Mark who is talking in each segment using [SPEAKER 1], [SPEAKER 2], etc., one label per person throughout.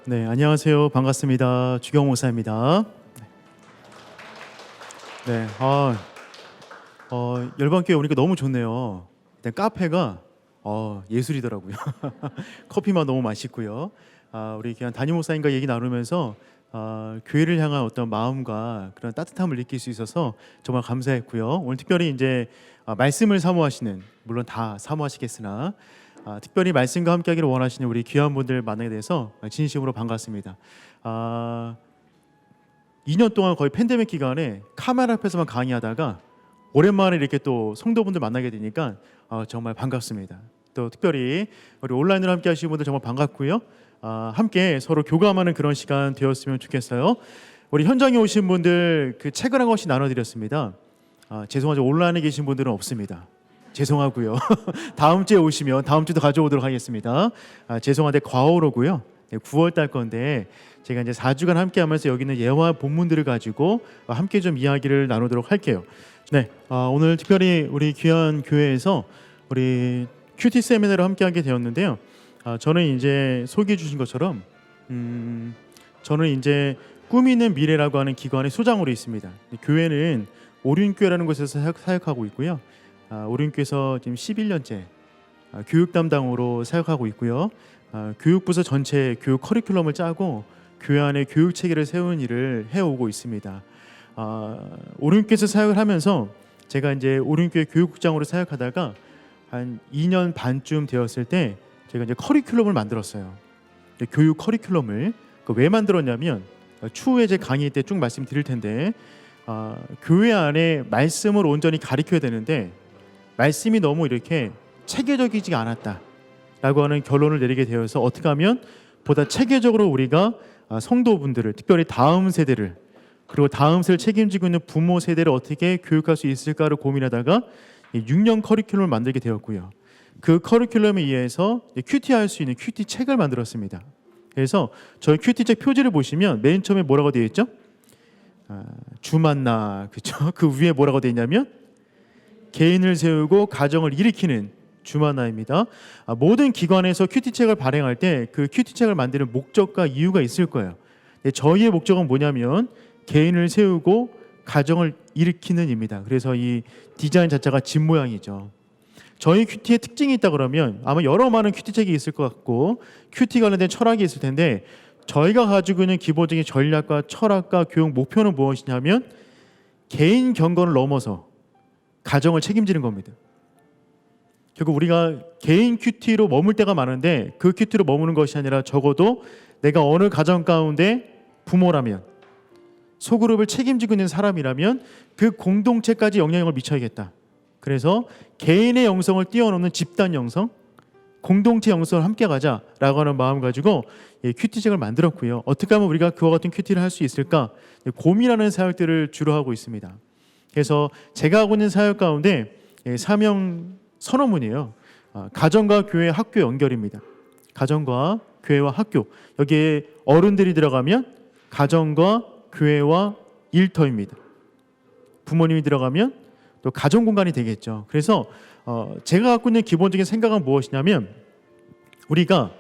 [SPEAKER 1] 네, 안녕하세요. 반갑습니다. 주경 목사입니다. 네, 열방교회 오니까 너무 좋네요. 일단 카페가 예술이더라고요. 커피만 너무 맛있고요. 우리 그냥 담임 목사님과 얘기 나누면서 교회를 향한 어떤 마음과 그런 따뜻함을 느낄 수 있어서 정말 감사했고요. 오늘 특별히 이제 말씀을 사모하시는, 물론 다 사모하시겠으나 특별히 말씀과 함께하기를 원하시는 우리 귀한 분들 만나게 돼서 진심으로 반갑습니다. 2년 동안 거의 팬데믹 기간에 카메라 앞에서만 강의하다가 오랜만에 이렇게 또 성도분들 만나게 되니까 정말 반갑습니다. 또 특별히 우리 온라인으로 함께 하시는 분들 정말 반갑고요. 함께 서로 교감하는 그런 시간 되었으면 좋겠어요. 우리 현장에 오신 분들 그 책을 한 권씩 나눠드렸습니다. 죄송하죠, 온라인에 계신 분들은 없습니다. 죄송하고요. 다음 주에 오시면 다음 주도 가져오도록 하겠습니다. 죄송한데 과오로고요. 9월 달 건데 제가 이제 4주간 함께 하면서 여기 있는 예화 본문들을 가지고 함께 좀 이야기를 나누도록 할게요. 네, 오늘 특별히 우리 귀한 교회에서 우리 큐티 세미나를 함께 하게 되었는데요. 저는 이제 소개해 주신 것처럼 저는 이제 꿈이 있는 미래라고 하는 기관의 소장으로 있습니다. 교회는 오륜교회라는 곳에서 사역하고 있고요. 오륜교회에서 지금 11년째 교육 담당으로 사역하고 있고요. 교육부서 전체 교육 커리큘럼을 짜고 교회 안에 교육 체계를 세우는 일을 해오고 있습니다. 오륜교회에서 사역을 하면서 제가 이제 오륜교회 교육국장으로 사역하다가 한 2년 반쯤 되었을 때 제가 이제 커리큘럼을 만들었어요. 교육 커리큘럼을 왜 만들었냐면 추후에 제 강의 때 쭉 말씀드릴 텐데 교회 안에 말씀을 온전히 가르쳐야 되는데 말씀이 너무 이렇게 체계적이지 않았다라고 하는 결론을 내리게 되어서 어떻게 하면 보다 체계적으로 우리가 성도분들을, 특별히 다음 세대를, 그리고 다음 세대를 책임지고 있는 부모 세대를 어떻게 교육할 수 있을까를 고민하다가 6년 커리큘럼을 만들게 되었고요. 그 커리큘럼에 의해서 큐티할 수 있는 큐티 책을 만들었습니다. 그래서 저희 큐티 책 표지를 보시면 맨 처음에 뭐라고 되어 있죠? 주만나, 그렇죠? 그 위에 뭐라고 되어 있냐면 개인을 세우고 가정을 일으키는 주만나입니다. 모든 기관에서 큐티책을 발행할 때 그 큐티책을 만드는 목적과 이유가 있을 거예요. 저희의 목적은 뭐냐면 개인을 세우고 가정을 일으키는 입니다. 그래서 이 디자인 자체가 집 모양이죠. 저희 큐티의 특징이 있다 그러면 아마 여러 많은 큐티책이 있을 것 같고 큐티 관련된 철학이 있을 텐데 저희가 가지고 있는 기본적인 전략과 철학과 교육 목표는 무엇이냐면 개인 경건을 넘어서 가정을 책임지는 겁니다. 결국 우리가 개인 큐티로 머물 때가 많은데 그 큐티로 머무는 것이 아니라 적어도 내가 어느 가정 가운데 부모라면, 소그룹을 책임지고 있는 사람이라면 그 공동체까지 영향력을 미쳐야겠다. 그래서 개인의 영성을 뛰어넘는 집단 영성, 공동체 영성을 함께 가자라고 하는 마음 가지고 큐티책을 만들었고요. 어떻게 하면 우리가 그와 같은 큐티를 할 수 있을까 고민하는 사역들을 주로 하고 있습니다. 그래서 제가 하고 있는 사역 가운데 사명 선언문이에요. 가정과 교회, 학교 연결입니다. 가정과 교회와 학교, 여기에 어른들이 들어가면 가정과 교회와 일터입니다. 부모님이 들어가면 또 가정 공간이 되겠죠. 그래서 제가 갖고 있는 기본적인 생각은 무엇이냐면 우리가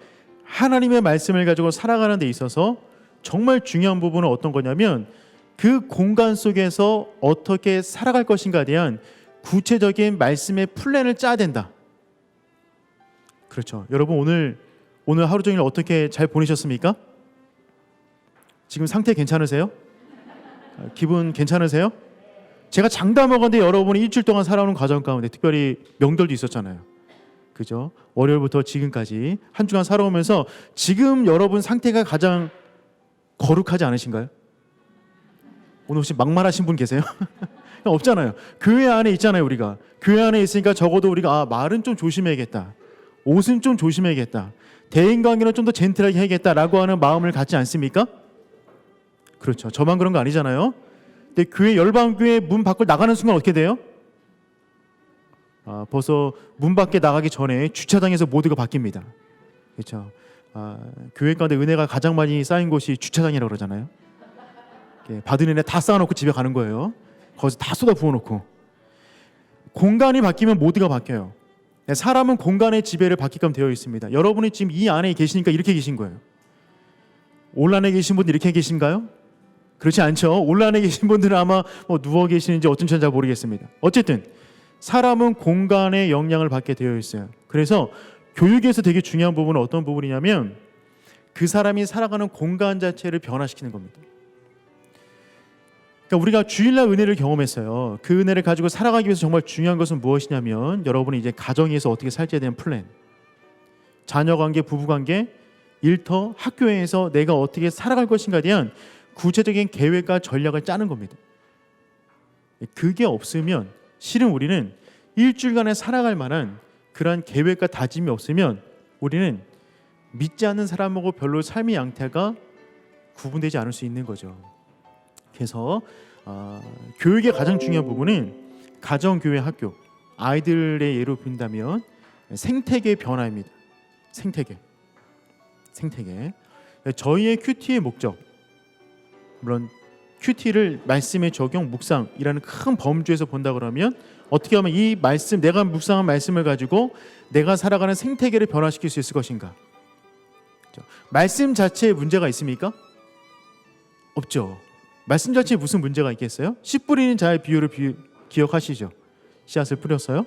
[SPEAKER 1] 하나님의 말씀을 가지고 살아가는 데 있어서 정말 중요한 부분은 어떤 거냐면 그 공간 속에서 어떻게 살아갈 것인가에 대한 구체적인 말씀의 플랜을 짜야 된다. 그렇죠. 여러분 오늘 하루 종일 어떻게 잘 보내셨습니까? 지금 상태 괜찮으세요? 기분 괜찮으세요? 제가 장담하건대 여러분이 일주일 동안 살아오는 과정 가운데 특별히 명절도 있었잖아요. 그죠? 월요일부터 지금까지 한 주간 살아오면서 지금 여러분 상태가 가장 거룩하지 않으신가요? 오늘 혹시 막말하신 분 계세요? 없잖아요. 교회 안에 있잖아요. 우리가 교회 안에 있으니까 적어도 우리가 말은 좀 조심해야겠다, 옷은 좀 조심해야겠다, 대인관계는 좀 더 젠틀하게 해야겠다라고 하는 마음을 갖지 않습니까? 그렇죠. 저만 그런 거 아니잖아요. 근데 교회 열방교회 문 밖을 나가는 순간 어떻게 돼요? 벌써 문 밖에 나가기 전에 주차장에서 모두가 바뀝니다. 그렇죠. 교회 가운데 은혜가 가장 많이 쌓인 곳이 주차장이라고 그러잖아요. 받은 은혜 다 쌓아놓고 집에 가는 거예요. 거기서 다 쏟아 부어놓고. 공간이 바뀌면 모두가 바뀌어요. 사람은 공간의 지배를 받게끔 되어 있습니다. 여러분이 지금 이 안에 계시니까 이렇게 계신 거예요. 온라인에 계신 분들 이렇게 계신가요? 그렇지 않죠. 온라인에 계신 분들은 아마 뭐 누워 계시는지 어떤 잘 모르겠습니다. 어쨌든 사람은 공간의 영향을 받게 되어 있어요. 그래서 교육에서 되게 중요한 부분은 어떤 부분이냐면 그 사람이 살아가는 공간 자체를 변화시키는 겁니다. 그러니까 우리가 주일날 은혜를 경험했어요. 그 은혜를 가지고 살아가기 위해서 정말 중요한 것은 무엇이냐면 여러분이 이제 가정에서 어떻게 살지에 대한 플랜, 자녀관계, 부부관계, 일터, 학교에서 내가 어떻게 살아갈 것인가에 대한 구체적인 계획과 전략을 짜는 겁니다. 그게 없으면 실은 우리는 일주일간에 살아갈 만한 그러한 계획과 다짐이 없으면 우리는 믿지 않는 사람하고 별로 삶의 양태가 구분되지 않을 수 있는 거죠. 그래서 교육의 가장 중요한 부분은 가정, 교회, 학교, 아이들의 예로 빈다면 생태계의 변화입니다. 생태계. 저희의 큐티의 목적, 물론 큐티를 말씀의 적용, 묵상이라는 큰 범주에서 본다 그러면 어떻게 하면 이 말씀, 내가 묵상한 말씀을 가지고 내가 살아가는 생태계를 변화시킬 수 있을 것인가? 말씀 자체에 문제가 있습니까? 없죠. 말씀 자체에 무슨 문제가 있겠어요? 씨 뿌리는 자의 비유를 기억하시죠? 씨앗을 뿌렸어요.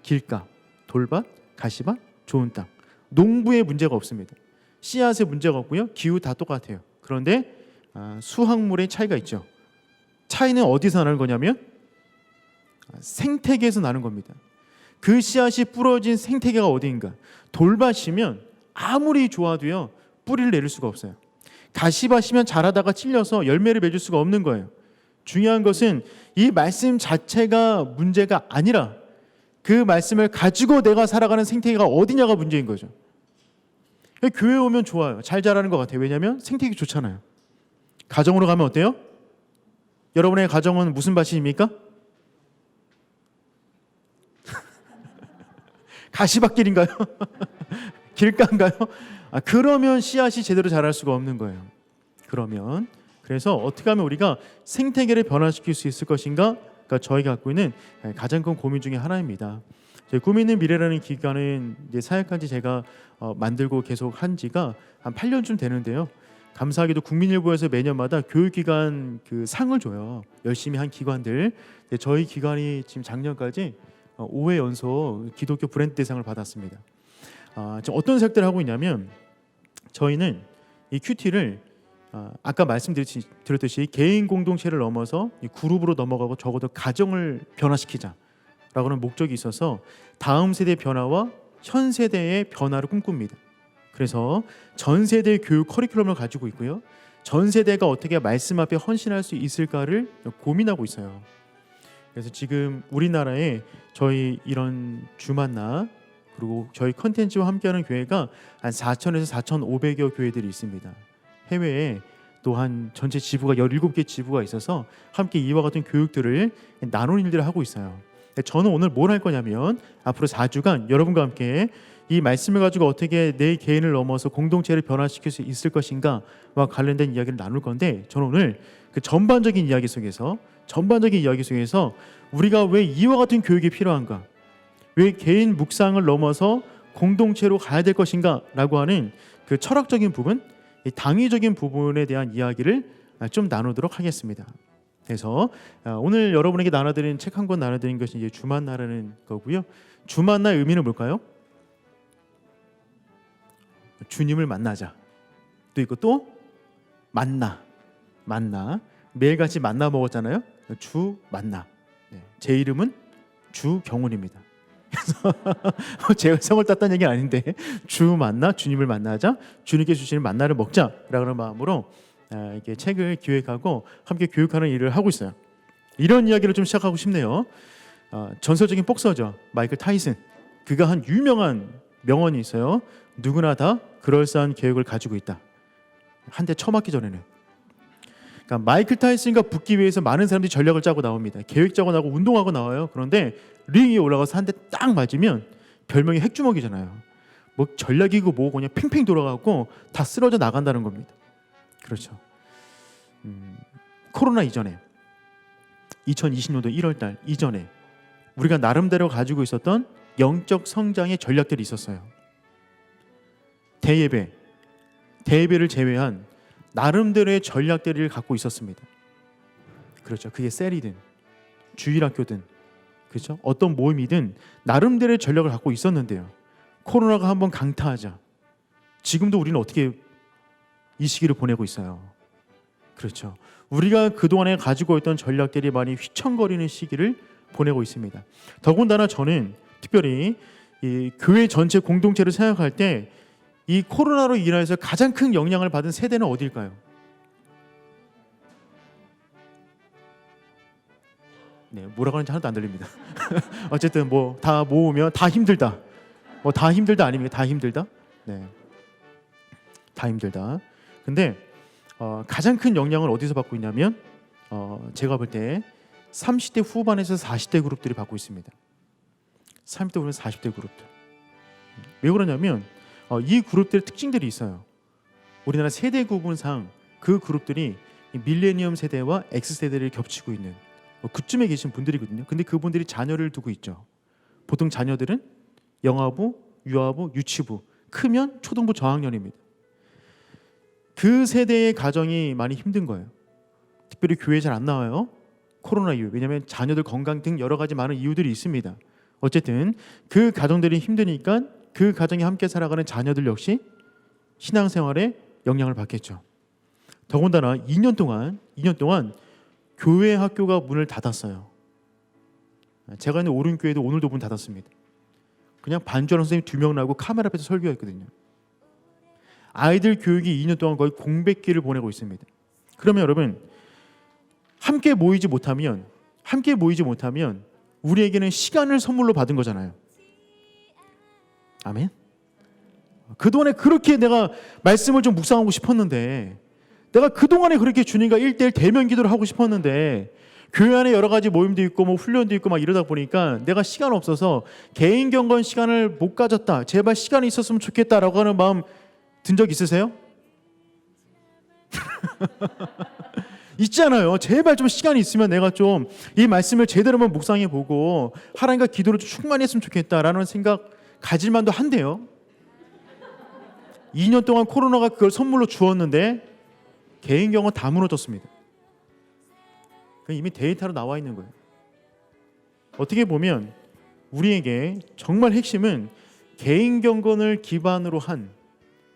[SPEAKER 1] 길가, 돌밭, 가시밭, 좋은 땅. 농부의 문제가 없습니다. 씨앗의 문제가 없고요. 기후 다 똑같아요. 그런데 수확물의 차이가 있죠. 차이는 어디서 나는 거냐면 생태계에서 나는 겁니다. 그 씨앗이 뿌려진 생태계가 어디인가? 돌밭이면 아무리 좋아도요 뿌리를 내릴 수가 없어요. 가시밭이면 자라다가 찔려서 열매를 맺을 수가 없는 거예요. 중요한 것은 이 말씀 자체가 문제가 아니라 그 말씀을 가지고 내가 살아가는 생태계가 어디냐가 문제인 거죠. 교회 오면 좋아요. 잘 자라는 것 같아요. 왜냐하면 생태계 좋잖아요. 가정으로 가면 어때요? 여러분의 가정은 무슨 밭입니까? 가시밭길인가요? 길가인가요? 그러면 씨앗이 제대로 자랄 수가 없는 거예요. 그래서 어떻게 하면 우리가 생태계를 변화시킬 수 있을 것인가? 가 저희가 갖고 있는 가장 큰 고민 중에 하나입니다. 꿈 있는 미래라는 기관은 이제 사역한 지 제가 만들고 계속 한 지가 한 8년쯤 되는데요. 감사하게도 국민일보에서 매년마다 교육기관 그 상을 줘요. 열심히 한 기관들. 저희 기관이 지금 작년까지 5회 연속 기독교 브랜드 대상을 받았습니다. 어떤 사역들을 하고 있냐면 저희는 이 큐티를 아까 말씀드렸듯이 개인 공동체를 넘어서 이 그룹으로 넘어가고 적어도 가정을 변화시키자라고는 목적이 있어서 다음 세대의 변화와 현 세대의 변화를 꿈꿉니다. 그래서 전 세대의 교육 커리큘럼을 가지고 있고요. 전 세대가 어떻게 말씀 앞에 헌신할 수 있을까를 고민하고 있어요. 그래서 지금 우리나라에 저희 이런 주만나 그리고 저희 컨텐츠와 함께하는 교회가 한 4,000에서 4,500여 교회들이 있습니다. 해외에 또한 전체 지부가 17개 지부가 있어서 함께 이와 같은 교육들을 나누는 일들을 하고 있어요. 저는 오늘 뭘 할 거냐면 앞으로 4주간 여러분과 함께 이 말씀을 가지고 어떻게 내 개인을 넘어서 공동체를 변화시킬 수 있을 것인가와 관련된 이야기를 나눌 건데 저는 오늘 그 전반적인 이야기 속에서 우리가 왜 이와 같은 교육이 필요한가, 왜 개인 묵상을 넘어서 공동체로 가야 될 것인가 라고 하는 그 철학적인 부분, 이 당위적인 부분에 대한 이야기를 좀 나누도록 하겠습니다. 그래서 오늘 여러분에게 나눠드린 책 한 권 나눠드린 것이 이제 주만나라는 거고요. 주만나의 의미는 뭘까요? 주님을 만나자. 또 있고 또 만나. 매일같이 만나 먹었잖아요. 주 만나. 제 이름은 주경훈입니다. 그래서 제가 성을 땄다는 얘기는 아닌데 주 만나, 주님을 만나자, 주님께 주시는 만나를 먹자라는 마음으로 이렇게 책을 기획하고 함께 교육하는 일을 하고 있어요. 이런 이야기를 좀 시작하고 싶네요. 전설적인 복서죠. 마이클 타이슨. 그가 한 유명한 명언이 있어요. 누구나 다 그럴싸한 계획을 가지고 있다. 한 대 쳐맞기 전에는. 그러니까 마이클 타이슨과 붙기 위해서 많은 사람들이 전략을 짜고 나옵니다. 계획 짜고 나고 운동하고 나와요. 그런데 링 위에 올라가서 한 대 딱 맞으면 별명이 핵주먹이잖아요. 뭐 전략이고 뭐고 그냥 팽팽 돌아가고 다 쓰러져 나간다는 겁니다. 그렇죠. 코로나 이전에 2020년도 1월달 이전에 우리가 나름대로 가지고 있었던 영적 성장의 전략들이 있었어요. 대예배, 대회를 제외한 나름대로의 전략들을 갖고 있었습니다. 그렇죠. 그게 셀이든 주일학교든 그렇죠. 어떤 모임이든 나름대로의 전략을 갖고 있었는데요. 코로나가 한번 강타하자 지금도 우리는 어떻게 이 시기를 보내고 있어요. 그렇죠. 우리가 그동안에 가지고 있던 전략들이 많이 휘청거리는 시기를 보내고 있습니다. 더군다나 저는 특별히 이 교회 전체 공동체를 생각할 때 이 코로나로 인해서 가장 큰 영향을 받은 세대는 어디일까요? 네, 뭐라고 하는지 하나도 안 들립니다. 어쨌든 뭐 다 모으면 다 힘들다. 뭐 다 힘들다 아닙니까? 다 힘들다. 네, 다 힘들다. 근데 가장 큰 영향을 어디서 받고 있냐면 제가 볼 때 30대 후반에서 40대 그룹들이 받고 있습니다. 30대 후반 40대 그룹들. 왜 그러냐면 이 그룹들의 특징들이 있어요. 우리나라 세대 구분상 그 그룹들이 밀레니엄 세대와 X세대를 겹치고 있는 그쯤에 계신 분들이거든요. 근데 그분들이 자녀를 두고 있죠. 보통 자녀들은 영아부, 유아부, 유치부, 크면 초등부 저학년입니다. 그 세대의 가정이 많이 힘든 거예요. 특별히 교회 잘 안 나와요. 코로나 이후. 왜냐하면 자녀들 건강 등 여러 가지 많은 이유들이 있습니다. 어쨌든 그 가정들이 힘드니까 그 가정이 함께 살아가는 자녀들 역시 신앙생활에 영향을 받겠죠. 더군다나 2년 동안 교회 학교가 문을 닫았어요. 제가 있는 오륜교회도 오늘도 문 닫았습니다. 그냥 반주하는 선생님 2명 나고 카메라 앞에서 설교했거든요. 아이들 교육이 2년 동안 거의 공백기를 보내고 있습니다. 그러면 여러분 함께 모이지 못하면 우리에게는 시간을 선물로 받은 거잖아요. 아멘. 그동안에 그렇게 내가 말씀을 좀 묵상하고 싶었는데 내가 그동안에 그렇게 주님과 1:1 대면 기도를 하고 싶었는데 교회 안에 여러 가지 모임도 있고 뭐 훈련도 있고 막 이러다 보니까 내가 시간 없어서 개인 경건 시간을 못 가졌다. 제발 시간이 있었으면 좋겠다라고 하는 마음 든 적 있으세요? 있잖아요. 제발 좀 시간이 있으면 내가 좀 이 말씀을 제대로 한번 묵상해 보고 하나님과 기도를 좀 충만히 했으면 좋겠다라는 생각 가질 만도 한데요. 2년 동안 코로나가 그걸 선물로 주었는데 개인 경건 다 무너졌습니다. 이미 데이터로 나와 있는 거예요. 어떻게 보면 우리에게 정말 핵심은 개인 경건을 기반으로 한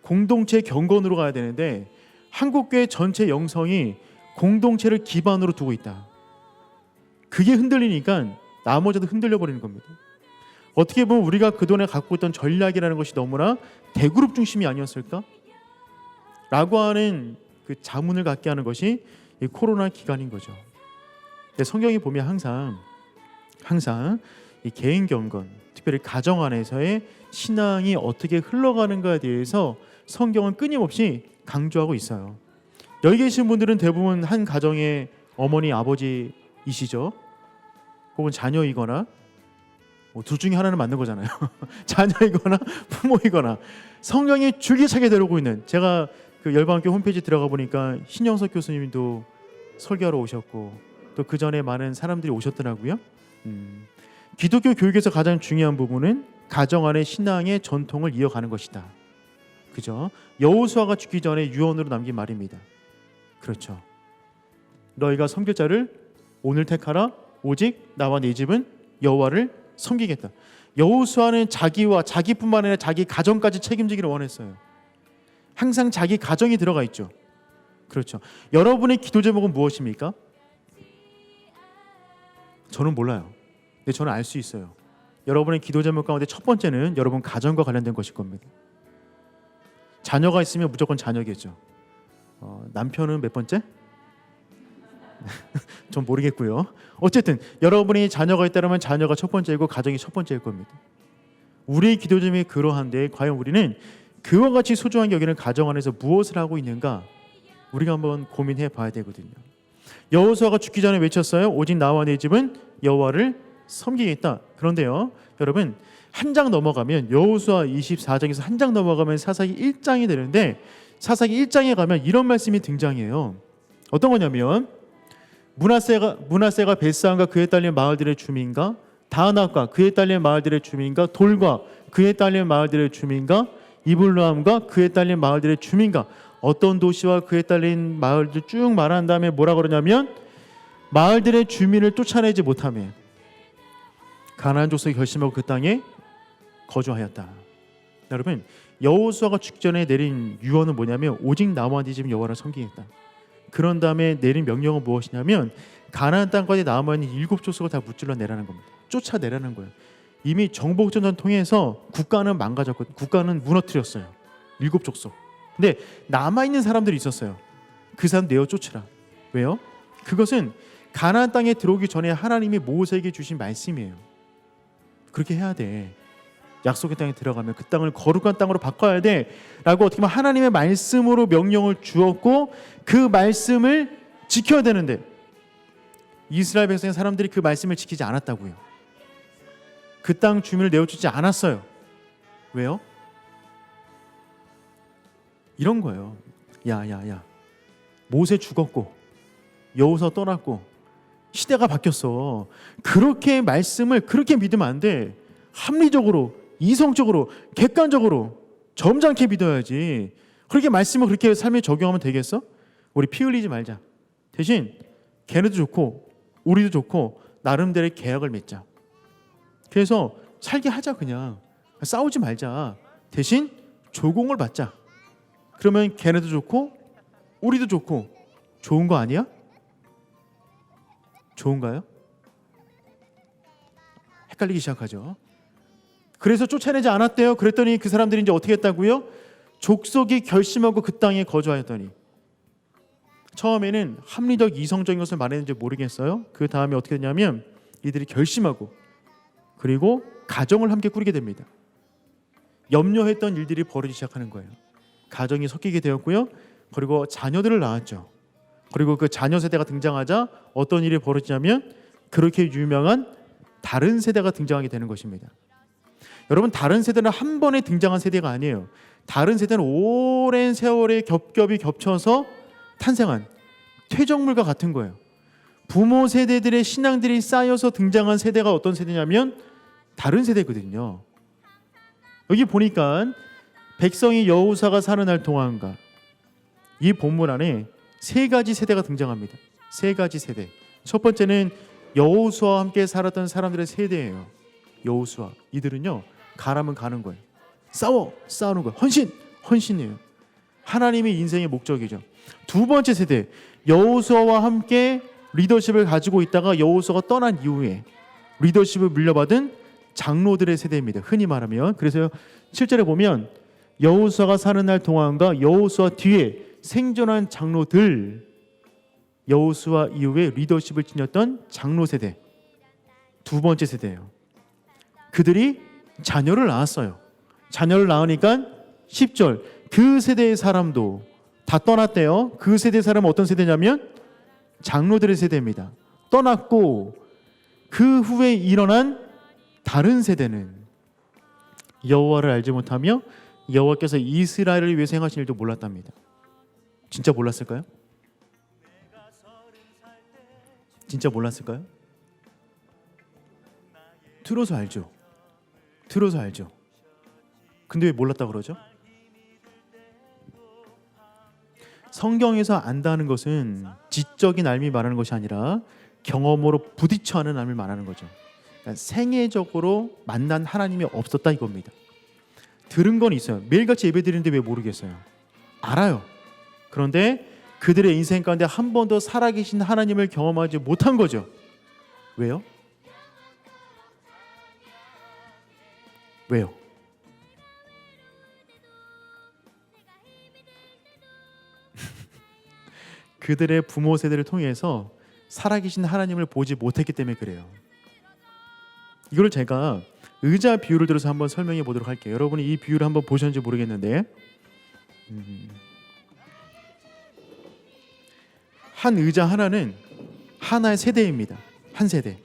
[SPEAKER 1] 공동체 경건으로 가야 되는데 한국교회 전체 영성이 공동체를 기반으로 두고 있다. 그게 흔들리니까 나머지도 흔들려 버리는 겁니다. 어떻게 보면 우리가 그동안에 갖고 있던 전략이라는 것이 너무나 대그룹 중심이 아니었을까? 라고 하는 그 자문을 갖게 하는 것이 이 코로나 기간인 거죠. 근데 성경이 보면 항상 이 개인 경건, 특별히 가정 안에서의 신앙이 어떻게 흘러가는가에 대해서 성경은 끊임없이 강조하고 있어요. 여기 계신 분들은 대부분 한 가정의 어머니, 아버지이시죠. 혹은 자녀이거나 둘 중에 하나는 맞는 거잖아요. 자녀이거나 부모이거나 성경이 줄기차게 데려오고 있는, 제가 그 열방학교 홈페이지 들어가 보니까 신영석 교수님도 설교하러 오셨고 또 그 전에 많은 사람들이 오셨더라고요. 기독교 교육에서 가장 중요한 부분은 가정 안의 신앙의 전통을 이어가는 것이다. 그죠? 여호수아가 죽기 전에 유언으로 남긴 말입니다. 그렇죠. 너희가 섬길 자를 오늘 택하라. 오직 나와 네 집은 여호와를 섬기겠다. 여호수아는 자기뿐만 아니라 자기 가정까지 책임지기를 원했어요. 항상 자기 가정이 들어가 있죠. 그렇죠. 여러분의 기도 제목은 무엇입니까? 저는 몰라요. 근데 저는 알 수 있어요. 여러분의 기도 제목 가운데 첫 번째는 여러분 가정과 관련된 것일 겁니다. 자녀가 있으면 무조건 자녀겠죠. 남편은 몇 번째? 전 모르겠고요. 어쨌든 여러분이 자녀가 있다면 자녀가 첫 번째이고 가정이 첫 번째일 겁니다. 우리의 기도 제목이 그러한데 과연 우리는 그와 같이 소중한 여기는 가정 안에서 무엇을 하고 있는가 우리가 한번 고민해 봐야 되거든요. 여호수아가 죽기 전에 외쳤어요. 오직 나와 내 집은 여호와를 섬기겠다. 그런데요, 여러분 한 장 넘어가면 여호수아 24장에서 한 장 넘어가면 사사기 1장이 되는데 사사기 1장에 가면 이런 말씀이 등장해요. 어떤 거냐면 므낫세가 벳산과 그에 딸린 마을들의 주민과 다낙과 그에 딸린 마을들의 주민과 돌과 그에 딸린 마을들의 주민과 이블람과 그에 딸린 마을들의 주민과 어떤 도시와 그에 딸린 마을들 쭉 말한 다음에 뭐라 그러냐면 마을들의 주민을 쫓아내지 못하며 가나안 족속이 결심하고 그 땅에 거주하였다. 여러분, 여호수아가 죽기 전에 내린 유언은 뭐냐면 오직 나와 네 집 여호와를 섬기겠다. 그런 다음에 내린 명령은 무엇이냐면 가나안 땅까지 남아 있는 7 족속을 다 무찔러 내라는 겁니다. 쫓아내라는 거예요. 이미 정복전선 통해서 국가는 망가졌고 국가는 무너뜨렸어요. 7 족속. 근데 남아 있는 사람들이 있었어요. 그 사람 내어 쫓으라. 왜요? 그것은 가나안 땅에 들어오기 전에 하나님이 모세에게 주신 말씀이에요. 그렇게 해야 돼. 약속의 땅에 들어가면 그 땅을 거룩한 땅으로 바꿔야 돼 라고 어떻게 보면 하나님의 말씀으로 명령을 주었고 그 말씀을 지켜야 되는데 이스라엘 백성의 사람들이 그 말씀을 지키지 않았다고요. 그 땅 주민을 내어주지 않았어요. 왜요? 이런 거예요. 야 모세 죽었고 여호수아 떠났고 시대가 바뀌었어. 그렇게 말씀을 그렇게 믿으면 안 돼. 합리적으로, 이성적으로, 객관적으로 점잖게 믿어야지. 그렇게 말씀을 그렇게 삶에 적용하면 되겠어? 우리 피 흘리지 말자. 대신 걔네도 좋고 우리도 좋고 나름대로의 계약을 맺자. 그래서 살게 하자. 그냥 싸우지 말자. 대신 조공을 받자. 그러면 걔네도 좋고 우리도 좋고 좋은 거 아니야? 좋은가요? 헷갈리기 시작하죠. 그래서 쫓아내지 않았대요. 그랬더니 그 사람들이 이제 어떻게 했다고요? 족속이 결심하고 그 땅에 거주하였더니 처음에는 합리적 이성적인 것을 말했는지 모르겠어요. 그 다음에 어떻게 됐냐면 이들이 결심하고 그리고 가정을 함께 꾸리게 됩니다. 염려했던 일들이 벌어지기 시작하는 거예요. 가정이 섞이게 되었고요. 그리고 자녀들을 낳았죠. 그리고 그 자녀 세대가 등장하자 어떤 일이 벌어지냐면 그렇게 유명한 다른 세대가 등장하게 되는 것입니다. 여러분, 다른 세대는 한 번에 등장한 세대가 아니에요. 다른 세대는 오랜 세월의 겹겹이 겹쳐서 탄생한 퇴적물과 같은 거예요. 부모 세대들의 신앙들이 쌓여서 등장한 세대가 어떤 세대냐면 다른 세대거든요. 여기 보니까 백성이 여호수아가 사는 날 동안과 이 본문 안에 3가지 세대가 등장합니다. 3가지 세대. 첫 번째는 여호수아와 함께 살았던 사람들의 세대예요. 여호수아. 이들은요, 가라면 가는 거예요. 싸우는 거예요. 헌신이에요. 하나님의 인생의 목적이죠. 두 번째 세대, 여호수아와 함께 리더십을 가지고 있다가 여호수아가 떠난 이후에 리더십을 물려받은 장로들의 세대입니다. 흔히 말하면. 그래서 7절에 보면 여호수아가 사는 날 동안과 여호수아 뒤에 생존한 장로들, 여호수아 이후에 리더십을 지녔던 장로 세대, 두 번째 세대예요. 그들이 자녀를 낳았어요. 자녀를 낳으니까 10절 그 세대의 사람도 다 떠났대요. 그 세대의 사람은 어떤 세대냐면 장로들의 세대입니다. 떠났고 그 후에 일어난 다른 세대는 여호와를 알지 못하며 여호와께서 이스라엘을 위해서 행하신 일도 몰랐답니다. 진짜 몰랐을까요? 진짜 몰랐을까요? 들어서 알죠. 근데 왜 몰랐다고 그러죠? 성경에서 안다는 것은 지적인 알미 말하는 것이 아니라 경험으로 부딪혀 하는 알미 말하는 거죠. 그러니까 생애적으로 만난 하나님이 없었다 이겁니다. 들은 건 있어요. 매일같이 예배드리는데 왜 모르겠어요? 알아요. 그런데 그들의 인생 가운데 한 번도 살아계신 하나님을 경험하지 못한 거죠. 왜요? 그들의 부모 세대를 통해서 살아계신 하나님을 보지 못했기 때문에 그래요. 이걸 제가 의자 비유를 들어서 한번 설명해 보도록 할게요. 여러분이 이 비유를 한번 보셨는지 모르겠는데 한 의자 하나는 하나의 세대입니다. 한 세대.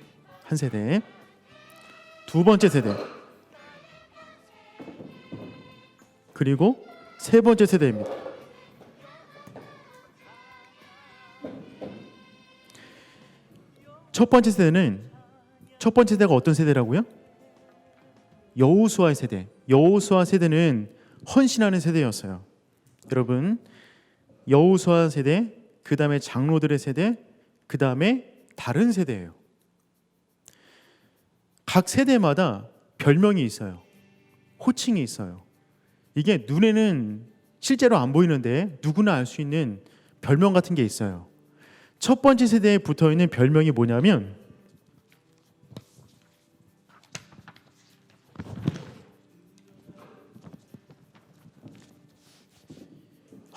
[SPEAKER 1] 두 번째 세대. 그리고 세 번째 세대입니다. 첫 번째 세대가 어떤 세대라고요? 여호수아의 세대. 여호수아 세대는 헌신하는 세대였어요. 여러분, 여호수아 세대, 그 다음에 장로들의 세대, 그 다음에 다른 세대예요. 각 세대마다 별명이 있어요. 호칭이 있어요. 이게 눈에는 실제로 안 보이는데 누구나 알 수 있는 별명 같은 게 있어요. 첫 번째 세대에 붙어 있는 별명이 뭐냐면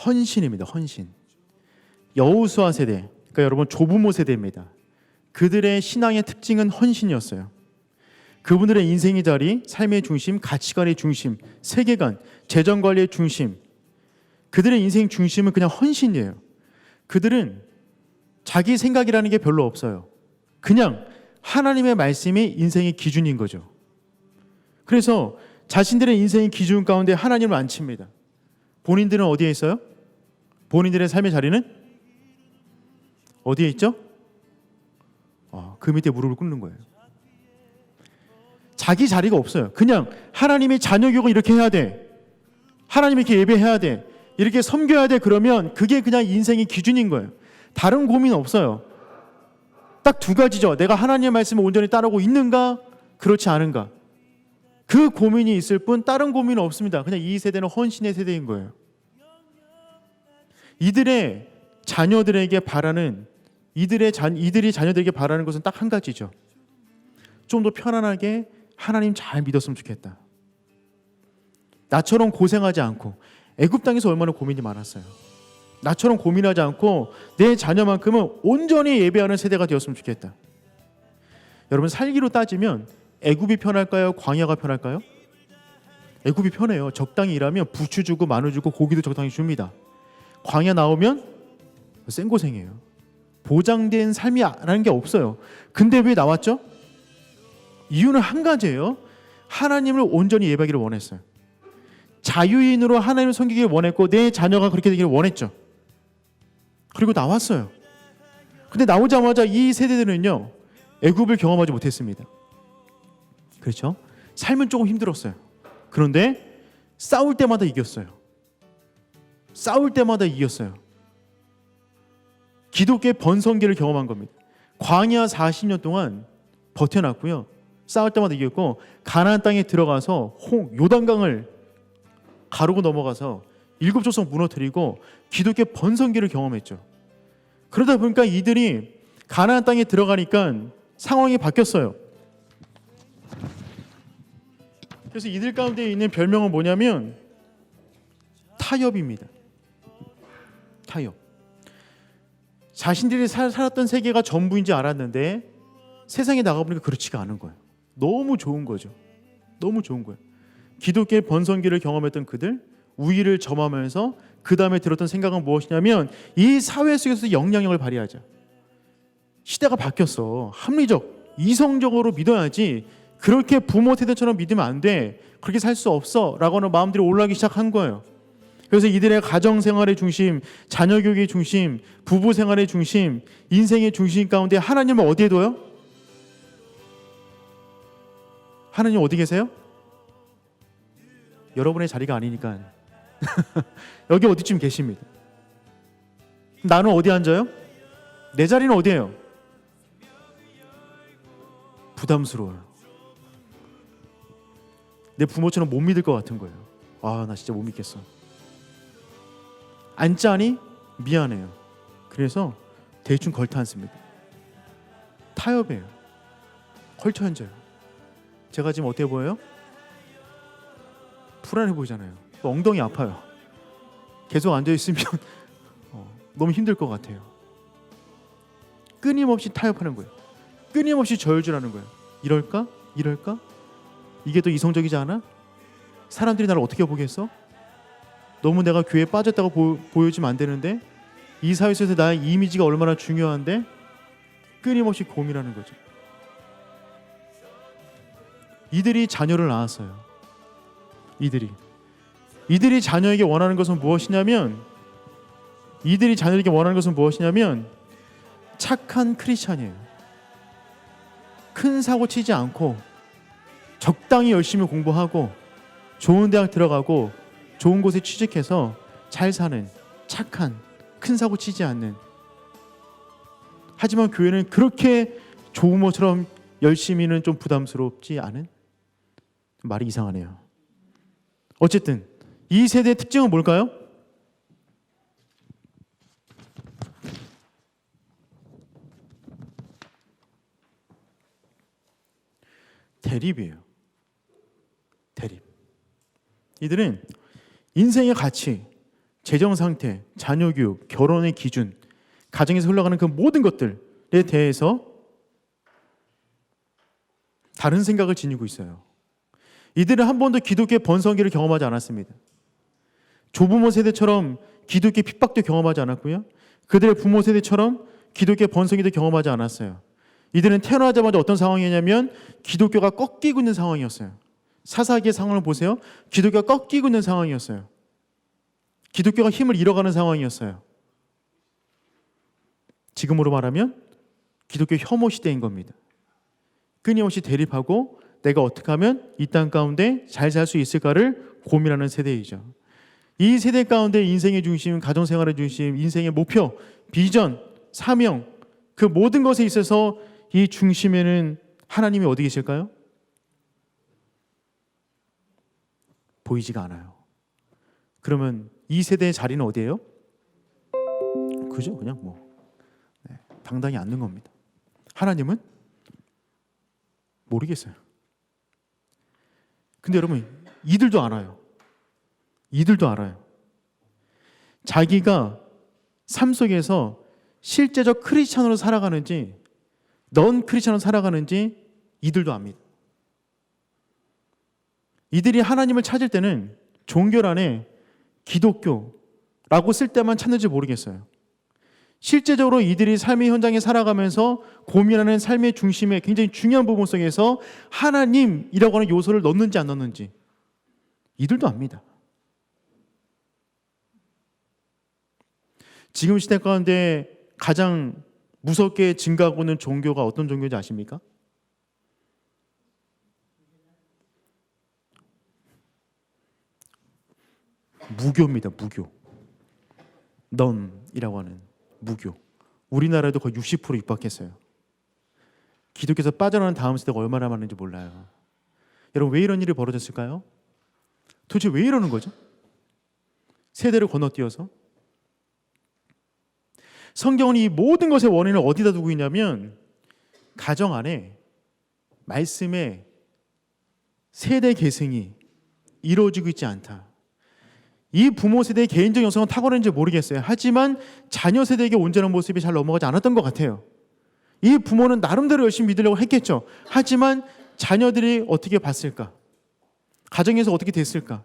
[SPEAKER 1] 헌신입니다. 헌신. 여호수아 세대, 그러니까 여러분 조부모 세대입니다. 그들의 신앙의 특징은 헌신이었어요. 그분들의 인생의 자리, 삶의 중심, 가치관의 중심, 세계관, 재정관리의 중심, 그들의 인생 중심은 그냥 헌신이에요. 그들은 자기 생각이라는 게 별로 없어요. 그냥 하나님의 말씀이 인생의 기준인 거죠. 그래서 자신들의 인생의 기준 가운데 하나님을 안 칩니다. 본인들은 어디에 있어요? 본인들의 삶의 자리는 어디에 있죠? 그 밑에 무릎을 꿇는 거예요. 자기 자리가 없어요. 그냥 하나님의 자녀 교육을 이렇게 해야 돼. 하나님 이렇게 예배해야 돼. 이렇게 섬겨야 돼. 그러면 그게 그냥 인생의 기준인 거예요. 다른 고민 없어요. 딱 두 가지죠. 내가 하나님의 말씀을 온전히 따르고 있는가? 그렇지 않은가? 그 고민이 있을 뿐 다른 고민은 없습니다. 그냥 이 세대는 헌신의 세대인 거예요. 이들의 자녀들에게 바라는 이들이 자녀들에게 바라는 것은 딱 한 가지죠. 좀 더 편안하게 하나님 잘 믿었으면 좋겠다. 나처럼 고생하지 않고, 애굽 땅에서 얼마나 고민이 많았어요. 나처럼 고민하지 않고 내 자녀만큼은 온전히 예배하는 세대가 되었으면 좋겠다. 여러분, 살기로 따지면 애굽이 편할까요? 광야가 편할까요? 애굽이 편해요. 적당히 일하면 부추 주고 마늘 주고 고기도 적당히 줍니다. 광야 나오면 생고생이에요. 보장된 삶이라는 게 없어요. 근데 왜 나왔죠? 이유는 한 가지예요. 하나님을 온전히 예배하기를 원했어요. 자유인으로 하나님을 섬기기를 원했고 내 자녀가 그렇게 되기를 원했죠. 그리고 나왔어요. 근데 나오자마자 이 세대들은요, 애굽을 경험하지 못했습니다. 그렇죠? 삶은 조금 힘들었어요. 그런데 싸울 때마다 이겼어요. 싸울 때마다 이겼어요. 기독교의 번성기를 경험한 겁니다. 광야 40년 동안 버텨놨고요. 싸울 때마다 이겼고, 가나안 땅에 들어가서 요단강을 가르고 넘어가서 일곱 족속 무너뜨리고 기독교의 번성기를 경험했죠. 그러다 보니까 이들이 가나안 땅에 들어가니까 상황이 바뀌었어요. 그래서 이들 가운데 있는 별명은 뭐냐면 타협입니다. 타협. 자신들이 살았던 세계가 전부인지 알았는데 세상에 나가보니까 그렇지가 않은 거예요. 너무 좋은 거죠. 너무 좋은 거예요. 기독교의 번성기를 경험했던 그들, 우위를 점하면서 그 다음에 들었던 생각은 무엇이냐면 이 사회 속에서 영향력을 발휘하자. 시대가 바뀌었어. 합리적, 이성적으로 믿어야지. 그렇게 부모 세대처럼 믿으면 안 돼. 그렇게 살 수 없어. 라고 하는 마음들이 올라오기 시작한 거예요. 그래서 이들의 가정생활의 중심, 자녀교육의 중심, 부부생활의 중심, 인생의 중심 가운데 하나님을 어디에 둬요? 하나님 어디 계세요? 여러분의 자리가 아니니까 여기 어디쯤 계십니다. 나는 어디 앉아요? 내 자리는 어디예요? 부담스러워요. 내 부모처럼 못 믿을 것 같은 거예요. 나 진짜 못 믿겠어. 앉자니 미안해요. 그래서 대충 걸터 앉습니다. 타협이에요. 걸터 앉아요. 제가 지금 어때 보여요? 불안해 보이잖아요. 엉덩이 아파요. 계속 앉아있으면 너무 힘들 것 같아요. 끊임없이 타협하는 거예요. 끊임없이 저울질하는 거예요. 이럴까? 이럴까? 이게 더 이성적이지 않아? 사람들이 나를 어떻게 보겠어? 너무 내가 교회에 빠졌다고 보여지면 안 되는데, 이 사회 속에서 나의 이미지가 얼마나 중요한데 끊임없이 고민하는 거죠. 이들이 자녀를 낳았어요. 이들이 자녀에게 원하는 것은 무엇이냐면 착한 크리스찬이에요. 큰 사고 치지 않고 적당히 열심히 공부하고 좋은 대학 들어가고 좋은 곳에 취직해서 잘 사는, 착한, 큰 사고 치지 않는, 하지만 교회는 그렇게 조부모처럼 열심히는 좀 부담스럽지 않은? 말이 이상하네요. 어쨌든 이 세대의 특징은 뭘까요? 대립이에요. 대립. 이들은 인생의 가치, 재정 상태, 자녀 교육, 결혼의 기준, 가정에서 흘러가는 그 모든 것들에 대해서 다른 생각을 지니고 있어요. 이들은 한 번도 기독교의 번성기를 경험하지 않았습니다. 조부모 세대처럼 기독교의 핍박도 경험하지 않았고요. 그들의 부모 세대처럼 기독교의 번성기도 경험하지 않았어요. 이들은 태어나자마자 어떤 상황이냐면 기독교가 꺾이고 있는 상황이었어요. 사사기의 상황을 보세요. 기독교가 꺾이고 있는 상황이었어요. 기독교가 힘을 잃어가는 상황이었어요. 지금으로 말하면 기독교 혐오 시대인 겁니다. 끊임없이 대립하고 내가 어떻게 하면 이 땅 가운데 잘 살 수 있을까를 고민하는 세대이죠. 이 세대 가운데 인생의 중심, 가정생활의 중심, 인생의 목표, 비전, 사명, 그 모든 것에 있어서 이 중심에는 하나님이 어디 계실까요? 보이지가 않아요. 그러면 이 세대의 자리는 어디예요? 그죠? 그냥 당당히 앉는 겁니다. 하나님은 모르겠어요. 근데 여러분, 이들도 알아요. 이들도 알아요. 자기가 삶 속에서 실제적 크리스찬으로 살아가는지 넌 크리스찬으로 살아가는지 이들도 압니다. 이들이 하나님을 찾을 때는 종교 안에 기독교라고 쓸 때만 찾는지 모르겠어요. 실제적으로 이들이 삶의 현장에 살아가면서 고민하는 삶의 중심에 굉장히 중요한 부분 속에서 하나님이라고 하는 요소를 넣는지 안 넣는지 이들도 압니다. 지금 시대 가운데 가장 무섭게 증가하고 있는 종교가 어떤 종교인지 아십니까? 무교입니다. 무교. 넌이라고 하는 무교. 우리나라에도 거의 60% 육박했어요. 기독교에서 빠져나온 다음 세대가 얼마나 많은지 몰라요. 여러분, 왜 이런 일이 벌어졌을까요? 도대체 왜 이러는 거죠? 세대를 건너뛰어서. 성경은 이 모든 것의 원인을 어디다 두고 있냐면 가정 안에 말씀의 세대 계승이 이루어지고 있지 않다. 이 부모 세대의 개인적 영성은 탁월한지 모르겠어요. 하지만 자녀 세대에게 온전한 모습이 잘 넘어가지 않았던 것 같아요. 이 부모는 나름대로 열심히 믿으려고 했겠죠. 하지만 자녀들이 어떻게 봤을까? 가정에서 어떻게 됐을까?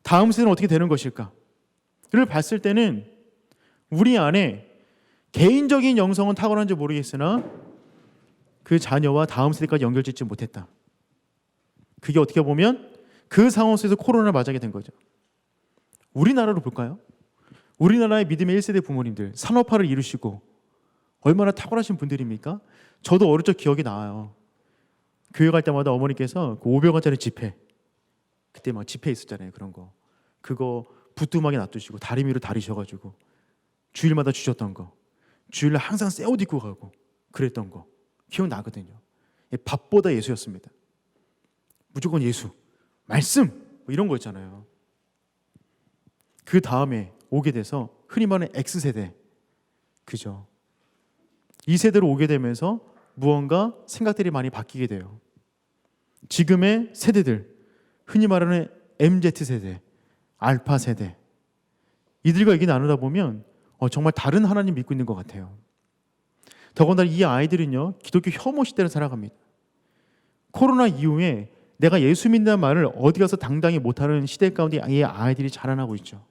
[SPEAKER 1] 다음 세대는 어떻게 되는 것일까? 를 봤을 때는 우리 안에 개인적인 영성은 탁월한지 모르겠으나 그 자녀와 다음 세대까지 연결짓지 못했다. 그게 어떻게 보면 그 상황 속에서 코로나를 맞게 된 거죠. 우리나라로 볼까요? 우리나라의 믿음의 1세대 부모님들, 산업화를 이루시고 얼마나 탁월하신 분들입니까? 저도 어릴 적 기억이 나요. 교회 갈 때마다 어머니께서 그 500원짜리 지폐, 그때 막 지폐 있었잖아요. 그런 거. 그거 부뚜막에 놔두시고 다리 위로 다리셔가지고 주일마다 주셨던 거. 주일날 항상 새 옷 입고 가고 그랬던 거 기억나거든요. 밥보다 예수였습니다. 무조건 예수, 말씀 뭐 이런 거 있잖아요. 그 다음에 오게 돼서 흔히 말하는 X세대, 그죠? 이 세대로 오게 되면서 무언가 생각들이 많이 바뀌게 돼요. 지금의 세대들, 흔히 말하는 MZ세대, 알파세대, 이들과 얘기 나누다 보면 정말 다른 하나님 믿고 있는 것 같아요. 더군다나 이 아이들은요, 기독교 혐오 시대를 살아갑니다. 코로나 이후에 내가 예수 믿는다는 말을 어디 가서 당당히 못하는 시대 가운데 이 아이들이 자라나고 있죠.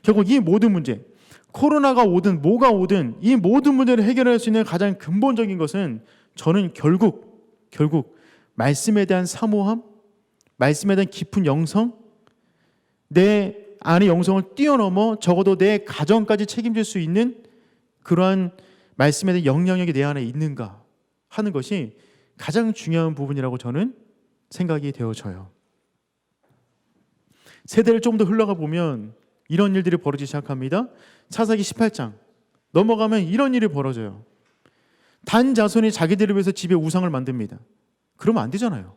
[SPEAKER 1] 결국 이 모든 문제, 코로나가 오든 뭐가 오든 이 모든 문제를 해결할 수 있는 가장 근본적인 것은 저는 결국 말씀에 대한 사모함, 말씀에 대한 깊은 영성, 내 안의 영성을 뛰어넘어 적어도 내 가정까지 책임질 수 있는 그러한 말씀에 대한 영향력이 내 안에 있는가 하는 것이 가장 중요한 부분이라고 저는 생각이 되어져요. 세대를 좀 더 흘러가 보면 이런 일들이 벌어지기 시작합니다. 사사기 18장 넘어가면 이런 일이 벌어져요. 단 자손이 자기들을 위해서 집에 우상을 만듭니다. 그러면 안 되잖아요.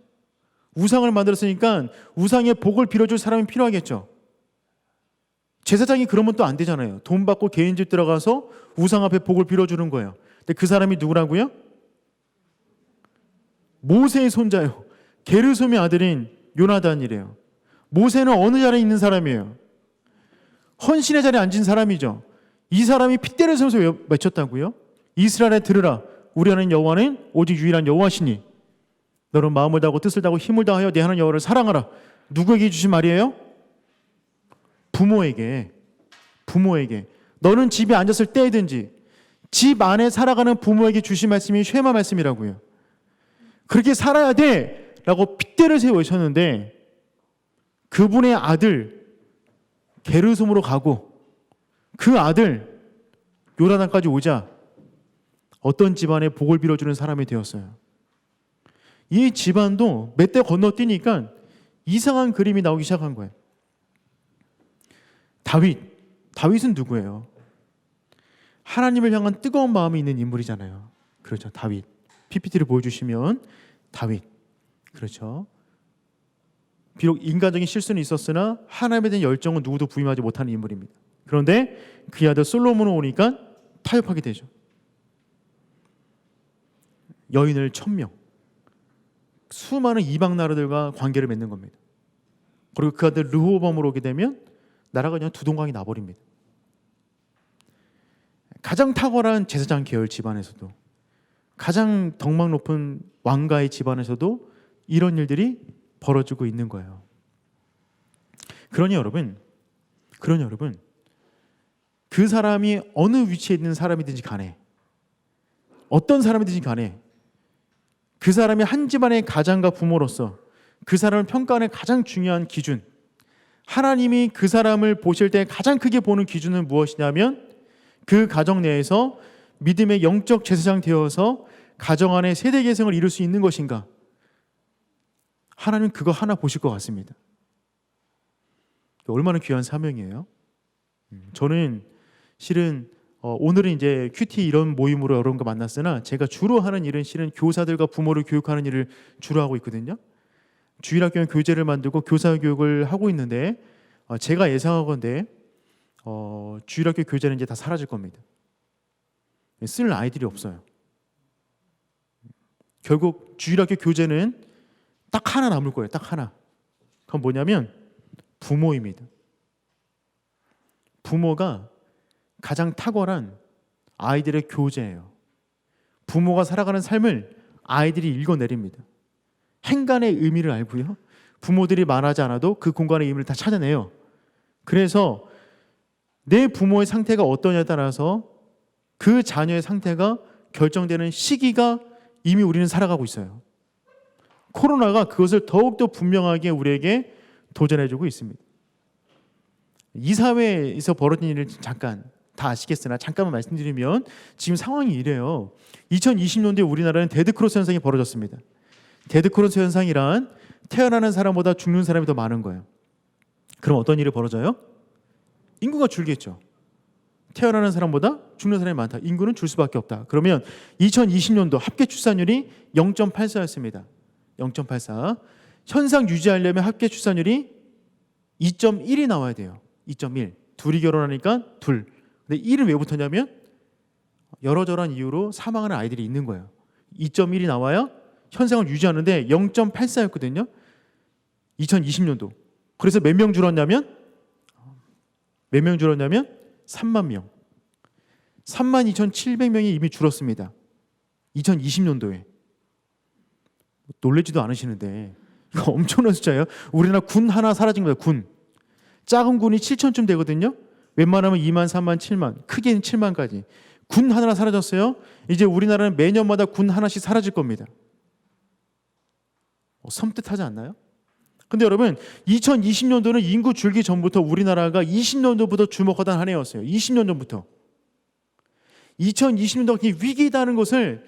[SPEAKER 1] 우상을 만들었으니까 우상의 복을 빌어줄 사람이 필요하겠죠. 제사장이 그러면 또 안 되잖아요. 돈 받고 개인 집 들어가서 우상 앞에 복을 빌어주는 거예요. 근데 그 사람이 누구라고요? 모세의 손자요. 게르솜의 아들인 요나단이래요. 모세는 어느 자리에 있는 사람이에요? 헌신의 자리에 앉은 사람이죠. 이 사람이 핏대를 세워서 외쳤다고요? 이스라엘에 들으라. 우리 하나님 여호와는 오직 유일한 여호와시니 너는 마음을 다하고 뜻을 다하고 힘을 다하여 내 하나님 여호와를 사랑하라. 누구에게 주신 말이에요? 부모에게. 너는 집에 앉았을 때든지 집 안에 살아가는 부모에게 주신 말씀이 쉐마 말씀이라고요. 그렇게 살아야 돼 라고 핏대를 세워 외쳤는데 그분의 아들 게르솜으로 가고 그 아들 요나단까지 오자 어떤 집안에 복을 빌어주는 사람이 되었어요. 이 집안도 몇 대 건너뛰니까 이상한 그림이 나오기 시작한 거예요. 다윗은 누구예요? 하나님을 향한 뜨거운 마음이 있는 인물이잖아요. 그렇죠. 다윗. PPT를 보여주시면 다윗. 그렇죠. 비록 인간적인 실수는 있었으나 하나님에 대한 열정은 누구도 부인하지 못하는 인물입니다. 그런데 그의 아들 솔로몬은 오니까 타협하게 되죠. 여인을 1000명, 수많은 이방 나라들과 관계를 맺는 겁니다. 그리고 그 아들 르호보암으로 오게 되면 나라가 그냥 두동강이 나버립니다. 가장 탁월한 제사장 계열 집안에서도, 가장 덕망 높은 왕가의 집안에서도 이런 일들이 벌어지고 있는 거예요. 그러니 여러분, 그 사람이 어느 위치에 있는 사람이든지 간에, 어떤 사람이든지 간에 그 사람이 한 집안의 가장과 부모로서 그 사람을 평가하는 가장 중요한 기준, 하나님이 그 사람을 보실 때 가장 크게 보는 기준은 무엇이냐면 그 가정 내에서 믿음의 영적 제사장 되어서 가정 안에 세대 계승을 이룰 수 있는 것인가? 하나님은 그거 하나 보실 것 같습니다. 얼마나 귀한 사명이에요. 저는 실은 오늘은 이제 큐티 이런 모임으로 여러분과 만났으나 제가 주로 하는 일은 실은 교사들과 부모를 교육하는 일을 주로 하고 있거든요. 주일학교 교재를 만들고 교사 교육을 하고 있는데 제가 예상하건대 주일학교 교재는 이제 다 사라질 겁니다. 쓸 아이들이 없어요. 결국 주일학교 교재는 딱 하나 남을 거예요. 딱 하나. 그건 뭐냐면 부모입니다. 부모가 가장 탁월한 아이들의 교재예요. 부모가 살아가는 삶을 아이들이 읽어내립니다. 행간의 의미를 알고요. 부모들이 말하지 않아도 그 공간의 의미를 다 찾아내요. 그래서 내 부모의 상태가 어떠냐에 따라서 그 자녀의 상태가 결정되는 시기가 이미 우리는 살아가고 있어요. 코로나가 그것을 더욱더 분명하게 우리에게 도전해주고 있습니다. 이 사회에서 벌어진 일을 잠깐 다 아시겠으나 잠깐만 말씀드리면 지금 상황이 이래요. 2020년도에 우리나라는 데드크로스 현상이 벌어졌습니다. 데드크로스 현상이란 태어나는 사람보다 죽는 사람이 더 많은 거예요. 그럼 어떤 일이 벌어져요? 인구가 줄겠죠. 태어나는 사람보다 죽는 사람이 많다. 인구는 줄 수밖에 없다. 그러면 2020년도 합계 출산율이 0.84였습니다. 0.84. 현상 유지하려면 합계 출산율이 2.1이 나와야 돼요. 2.1. 둘이 결혼하니까 둘. 근데 1은 왜 붙었냐면 여러저러한 이유로 사망하는 아이들이 있는 거예요. 2.1이 나와야 현상을 유지하는데 0.84였거든요. 2020년도. 그래서 몇 명 줄었냐면 3만 명. 32,700명이 이미 줄었습니다. 2020년도에. 놀라지도 않으시는데 이거 엄청난 숫자예요. 우리나라 군 하나 사라진 거예요. 군. 작은 군이 7,000쯤 되거든요. 웬만하면 2만, 3만, 7만. 크게는 7만까지. 군 하나 사라졌어요. 이제 우리나라는 매년마다 군 하나씩 사라질 겁니다. 섬뜩하지 않나요? 근데 여러분 2020년도는 인구 줄기 전부터 우리나라가 20년도부터 주목하던 한 해였어요. 20년 전부터. 2020년도가 위기다는 것을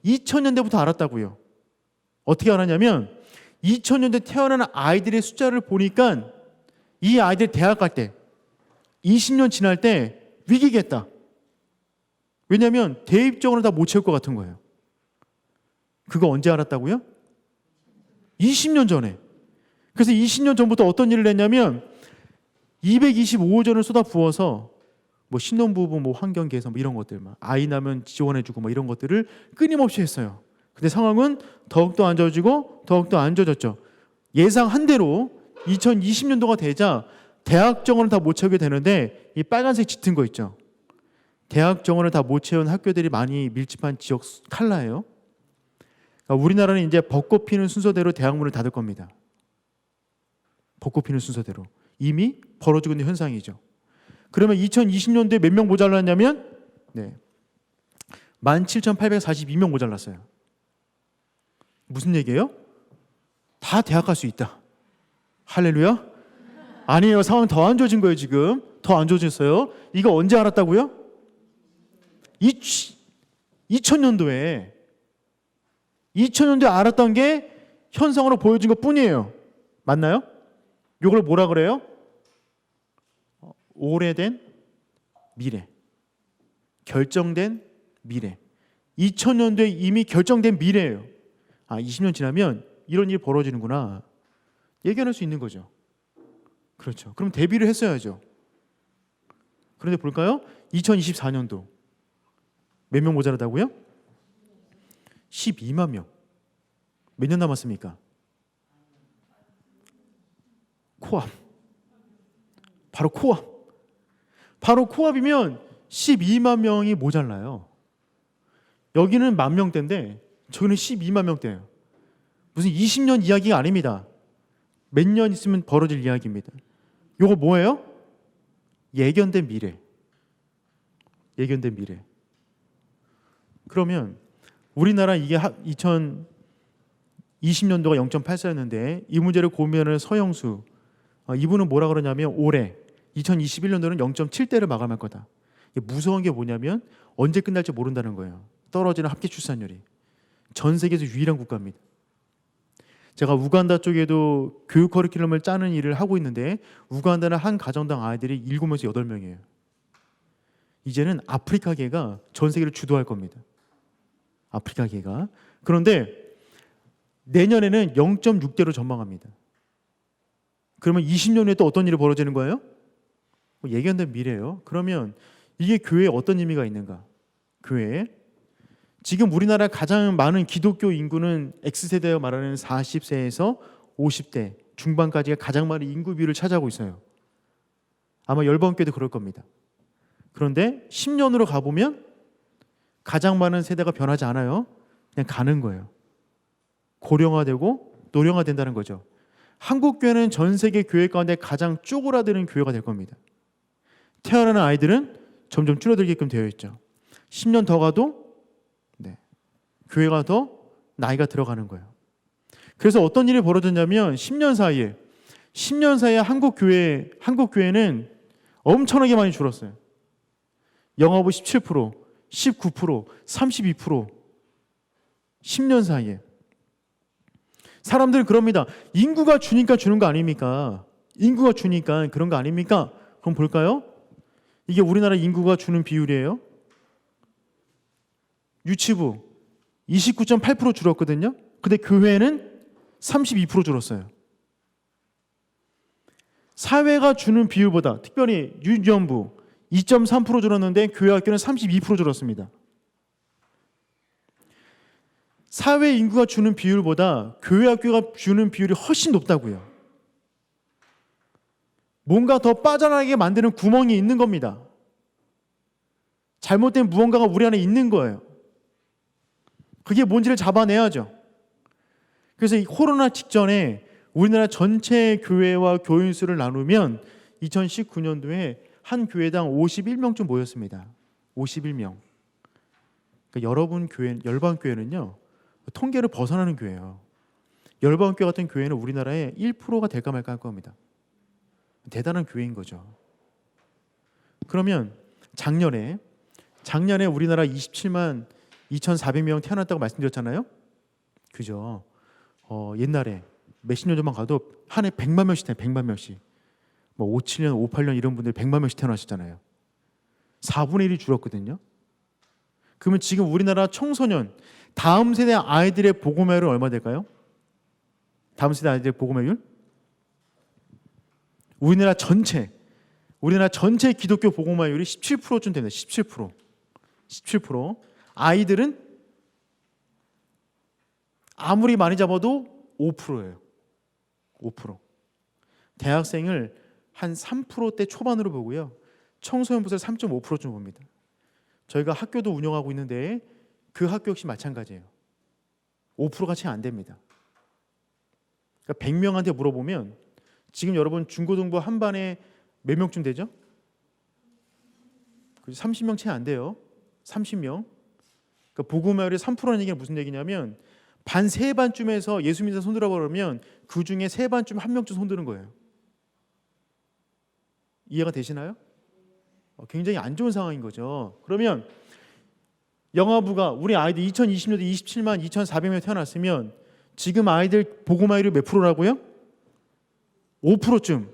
[SPEAKER 1] 2000년대부터 알았다고요. 어떻게 알았냐면 2000년대 태어난 아이들의 숫자를 보니까 이 아이들이 대학 갈 때 20년 지날 때 위기겠다. 왜냐하면 대입적으로 다 못 채울 것 같은 거예요. 그거 언제 알았다고요? 20년 전에. 그래서 20년 전부터 어떤 일을 했냐면 225호전을 쏟아 부어서 뭐 신혼부부 뭐 환경 개선 뭐 이런 것들 막 아이 나면 지원해주고 뭐 이런 것들을 끊임없이 했어요. 근데 상황은 더욱더 안 좋아지고 더욱더 안 좋아졌죠. 예상한 대로 2020년도가 되자 대학 정원을 다 못 채우게 되는데 이 빨간색 짙은 거 있죠. 대학 정원을 다 못 채운 학교들이 많이 밀집한 지역 컬러예요. 그러니까 우리나라는 이제 벚꽃 피는 순서대로 대학 문을 닫을 겁니다. 벚꽃 피는 순서대로. 이미 벌어지고 있는 현상이죠. 그러면 2020년도에 몇 명 모자랐냐면 17,842명 모자랐어요. 무슨 얘기예요? 다 대학 갈 수 있다. 할렐루야? 아니에요. 상황 더 안 좋아진 거예요. 지금 더 안 좋아졌어요. 이거 언제 알았다고요? 2000년도에 알았던 게 현상으로 보여진 것 뿐이에요. 맞나요? 이걸 뭐라 그래요? 오래된 미래, 결정된 미래. 2000년도에 이미 결정된 미래예요. 20년 지나면 이런 일이 벌어지는구나 예견할 수 있는 거죠. 그렇죠. 그럼 대비를 했어야죠. 그런데 볼까요? 2024년도 몇 명 모자라다고요? 12만 명. 몇 년 남았습니까? 코앞. 바로 코앞. 바로 코앞이면 12만 명이 모자라요. 여기는 10,000명대인데 저기는 12만 명대예요. 무슨 20년 이야기가 아닙니다. 몇 년 있으면 벌어질 이야기입니다. 이거 뭐예요? 예견된 미래. 예견된 미래. 그러면 우리나라 이게 2020년도가 0.84였는데 이 문제를 고민하는 서영수 이분은 뭐라 그러냐면 올해 2021년도는 0.7대를 마감할 거다. 무서운 게 뭐냐면 언제 끝날지 모른다는 거예요. 떨어지는 합계 출산율이. 전 세계에서 유일한 국가입니다. 제가 우간다 쪽에도 교육 커리큘럼을 짜는 일을 하고 있는데 우간다는 한 가정당 아이들이 7명에서 8명이에요. 이제는 아프리카계가 전 세계를 주도할 겁니다. 아프리카계가. 그런데 내년에는 0.6대로 전망합니다. 그러면 20년 후에 또 어떤 일이 벌어지는 거예요? 예견된 미래예요. 그러면 이게 교회에 어떤 의미가 있는가? 교회에 지금 우리나라 가장 많은 기독교 인구는 X세대가 말하는 40세에서 50대 중반까지가 가장 많은 인구 비율을 차지하고 있어요. 아마 열방교회도 그럴 겁니다. 그런데 10년으로 가보면 가장 많은 세대가 변하지 않아요. 그냥 가는 거예요. 고령화되고 노령화된다는 거죠. 한국교회는 전 세계 교회 가운데 가장 쪼그라드는 교회가 될 겁니다. 태어나는 아이들은 점점 줄어들게끔 되어 있죠. 10년 더 가도 교회가 더 나이가 들어가는 거예요. 그래서 어떤 일이 벌어졌냐면 10년 사이에 한국교회는 엄청나게 많이 줄었어요. 영업은 17%, 19%, 32%. 10년 사이에. 사람들은 그럽니다. 인구가 주니까 주는 거 아닙니까? 인구가 주니까 그런 거 아닙니까? 그럼 볼까요? 이게 우리나라 인구가 주는 비율이에요. 유치부 29.8% 줄었거든요. 근데 교회는 32% 줄었어요. 사회가 주는 비율보다 특별히 유년부 2.3% 줄었는데 교회 학교는 32% 줄었습니다. 사회 인구가 주는 비율보다 교회 학교가 주는 비율이 훨씬 높다고요. 뭔가 더 빠져나가게 만드는 구멍이 있는 겁니다. 잘못된 무언가가 우리 안에 있는 거예요. 그게 뭔지를 잡아내야죠. 그래서 이 코로나 직전에 우리나라 전체 교회와 교인 수를 나누면 2019년도에 한 교회당 51명쯤 모였습니다. 51명. 그러니까 여러분 교회, 열방교회는요. 통계를 벗어나는 교회예요. 열방교회 같은 교회는 우리나라의 1%가 될까 말까 할 겁니다. 대단한 교회인 거죠. 그러면 작년에 우리나라 27만 2,400명 태어났다고 말씀드렸잖아요. 그죠? 옛날에 몇십 년 전만 가도 한 해 100만 명씩 돼요. 100만 명씩. 뭐 57년, 58년 이런 분들 100만 명씩 태어나셨잖아요. 4분의 1이 줄었거든요. 그러면 지금 우리나라 청소년 다음 세대 아이들의 보고마율은 얼마 될까요? 다음 세대 아이들의 보고마율? 우리나라 전체 기독교 보고마율이 17%쯤 됩니다. 17%. 아이들은 아무리 많이 잡아도 5%예요. 5%. 대학생을 한 3%대 초반으로 보고요. 청소년부를 3.5%쯤 봅니다. 저희가 학교도 운영하고 있는데 그 학교 역시 마찬가지예요. 5%가 채 안 됩니다. 그러니까 100명한테 물어보면 지금 여러분 중고등부 한 반에 몇 명쯤 되죠? 30명 채 안 돼요. 30명. 그러니까 복음화율이 3%라는 얘기는 무슨 얘기냐면 반 세 반쯤에서 예수 믿는 손 들어 버리면 그 중에 세 반쯤 한 명쯤 손 드는 거예요. 이해가 되시나요? 굉장히 안 좋은 상황인 거죠. 그러면 영아부가 우리 아이들 2020년도 27만 2,400명 태어났으면 지금 아이들 복음화율이 몇 프로라고요? 5%쯤.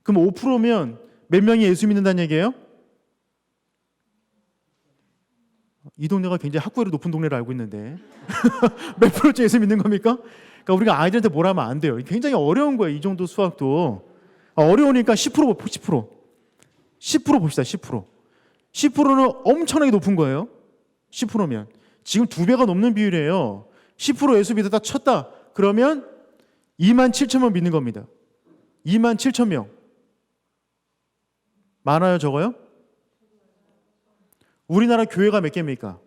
[SPEAKER 1] 그럼 5%면 몇 명이 예수 믿는다는 얘기예요? 이 동네가 굉장히 학구열이 높은 동네를 알고 있는데 몇 프로째 예수 믿는 겁니까? 그러니까 우리가 아이들한테 뭘 하면 안 돼요. 굉장히 어려운 거예요. 이 정도 수학도. 어려우니까 10% 봅시다. 10%는 엄청나게 높은 거예요. 10%면 지금 2배가 넘는 비율이에요. 10% 예수 믿었다 쳤다. 그러면 2만 7천 명 믿는 겁니다. 2만 7천 명. 많아요, 적어요? 우리나라 교회가 몇 개입니까?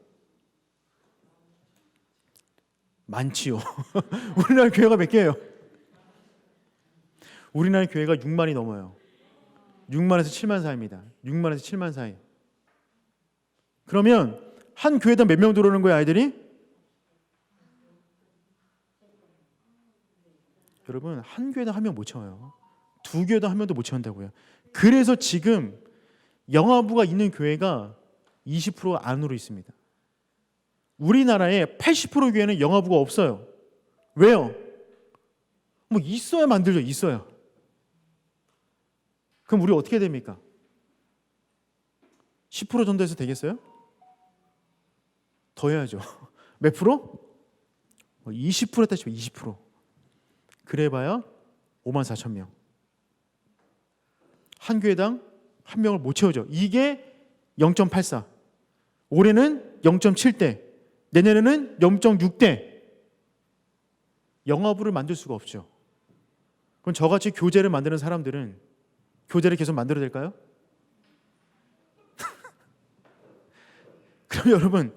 [SPEAKER 1] 많지요. 우리나라 교회가 몇 개예요? 우리나라 교회가 6만이 넘어요. 6만에서 7만 사이입니다. 6만에서 7만 사이. 그러면 한 교회당 몇 명 들어오는 거예요, 아이들이? 여러분, 한 교회당 한 명 못 채워요. 두 교회당 한 명도 못 채운다고요. 그래서 지금 영아부가 있는 교회가 20% 안으로 있습니다. 우리나라의 80% 교회는 영아부가 없어요. 왜요? 뭐 있어야 만들죠. 있어야. 그럼 우리 어떻게 됩니까? 10% 정도 해서 되겠어요? 더 해야죠. 몇 프로? 20% 했다 치면 20%. 그래봐야 5만 4천 명. 한 교회당 한 명을 못 채우죠. 이게 0.84. 올해는 0.7대. 내년에는 0.6대. 영아부를 만들 수가 없죠. 그럼 저같이 교재를 만드는 사람들은 교재를 계속 만들어야 될까요? 그럼 여러분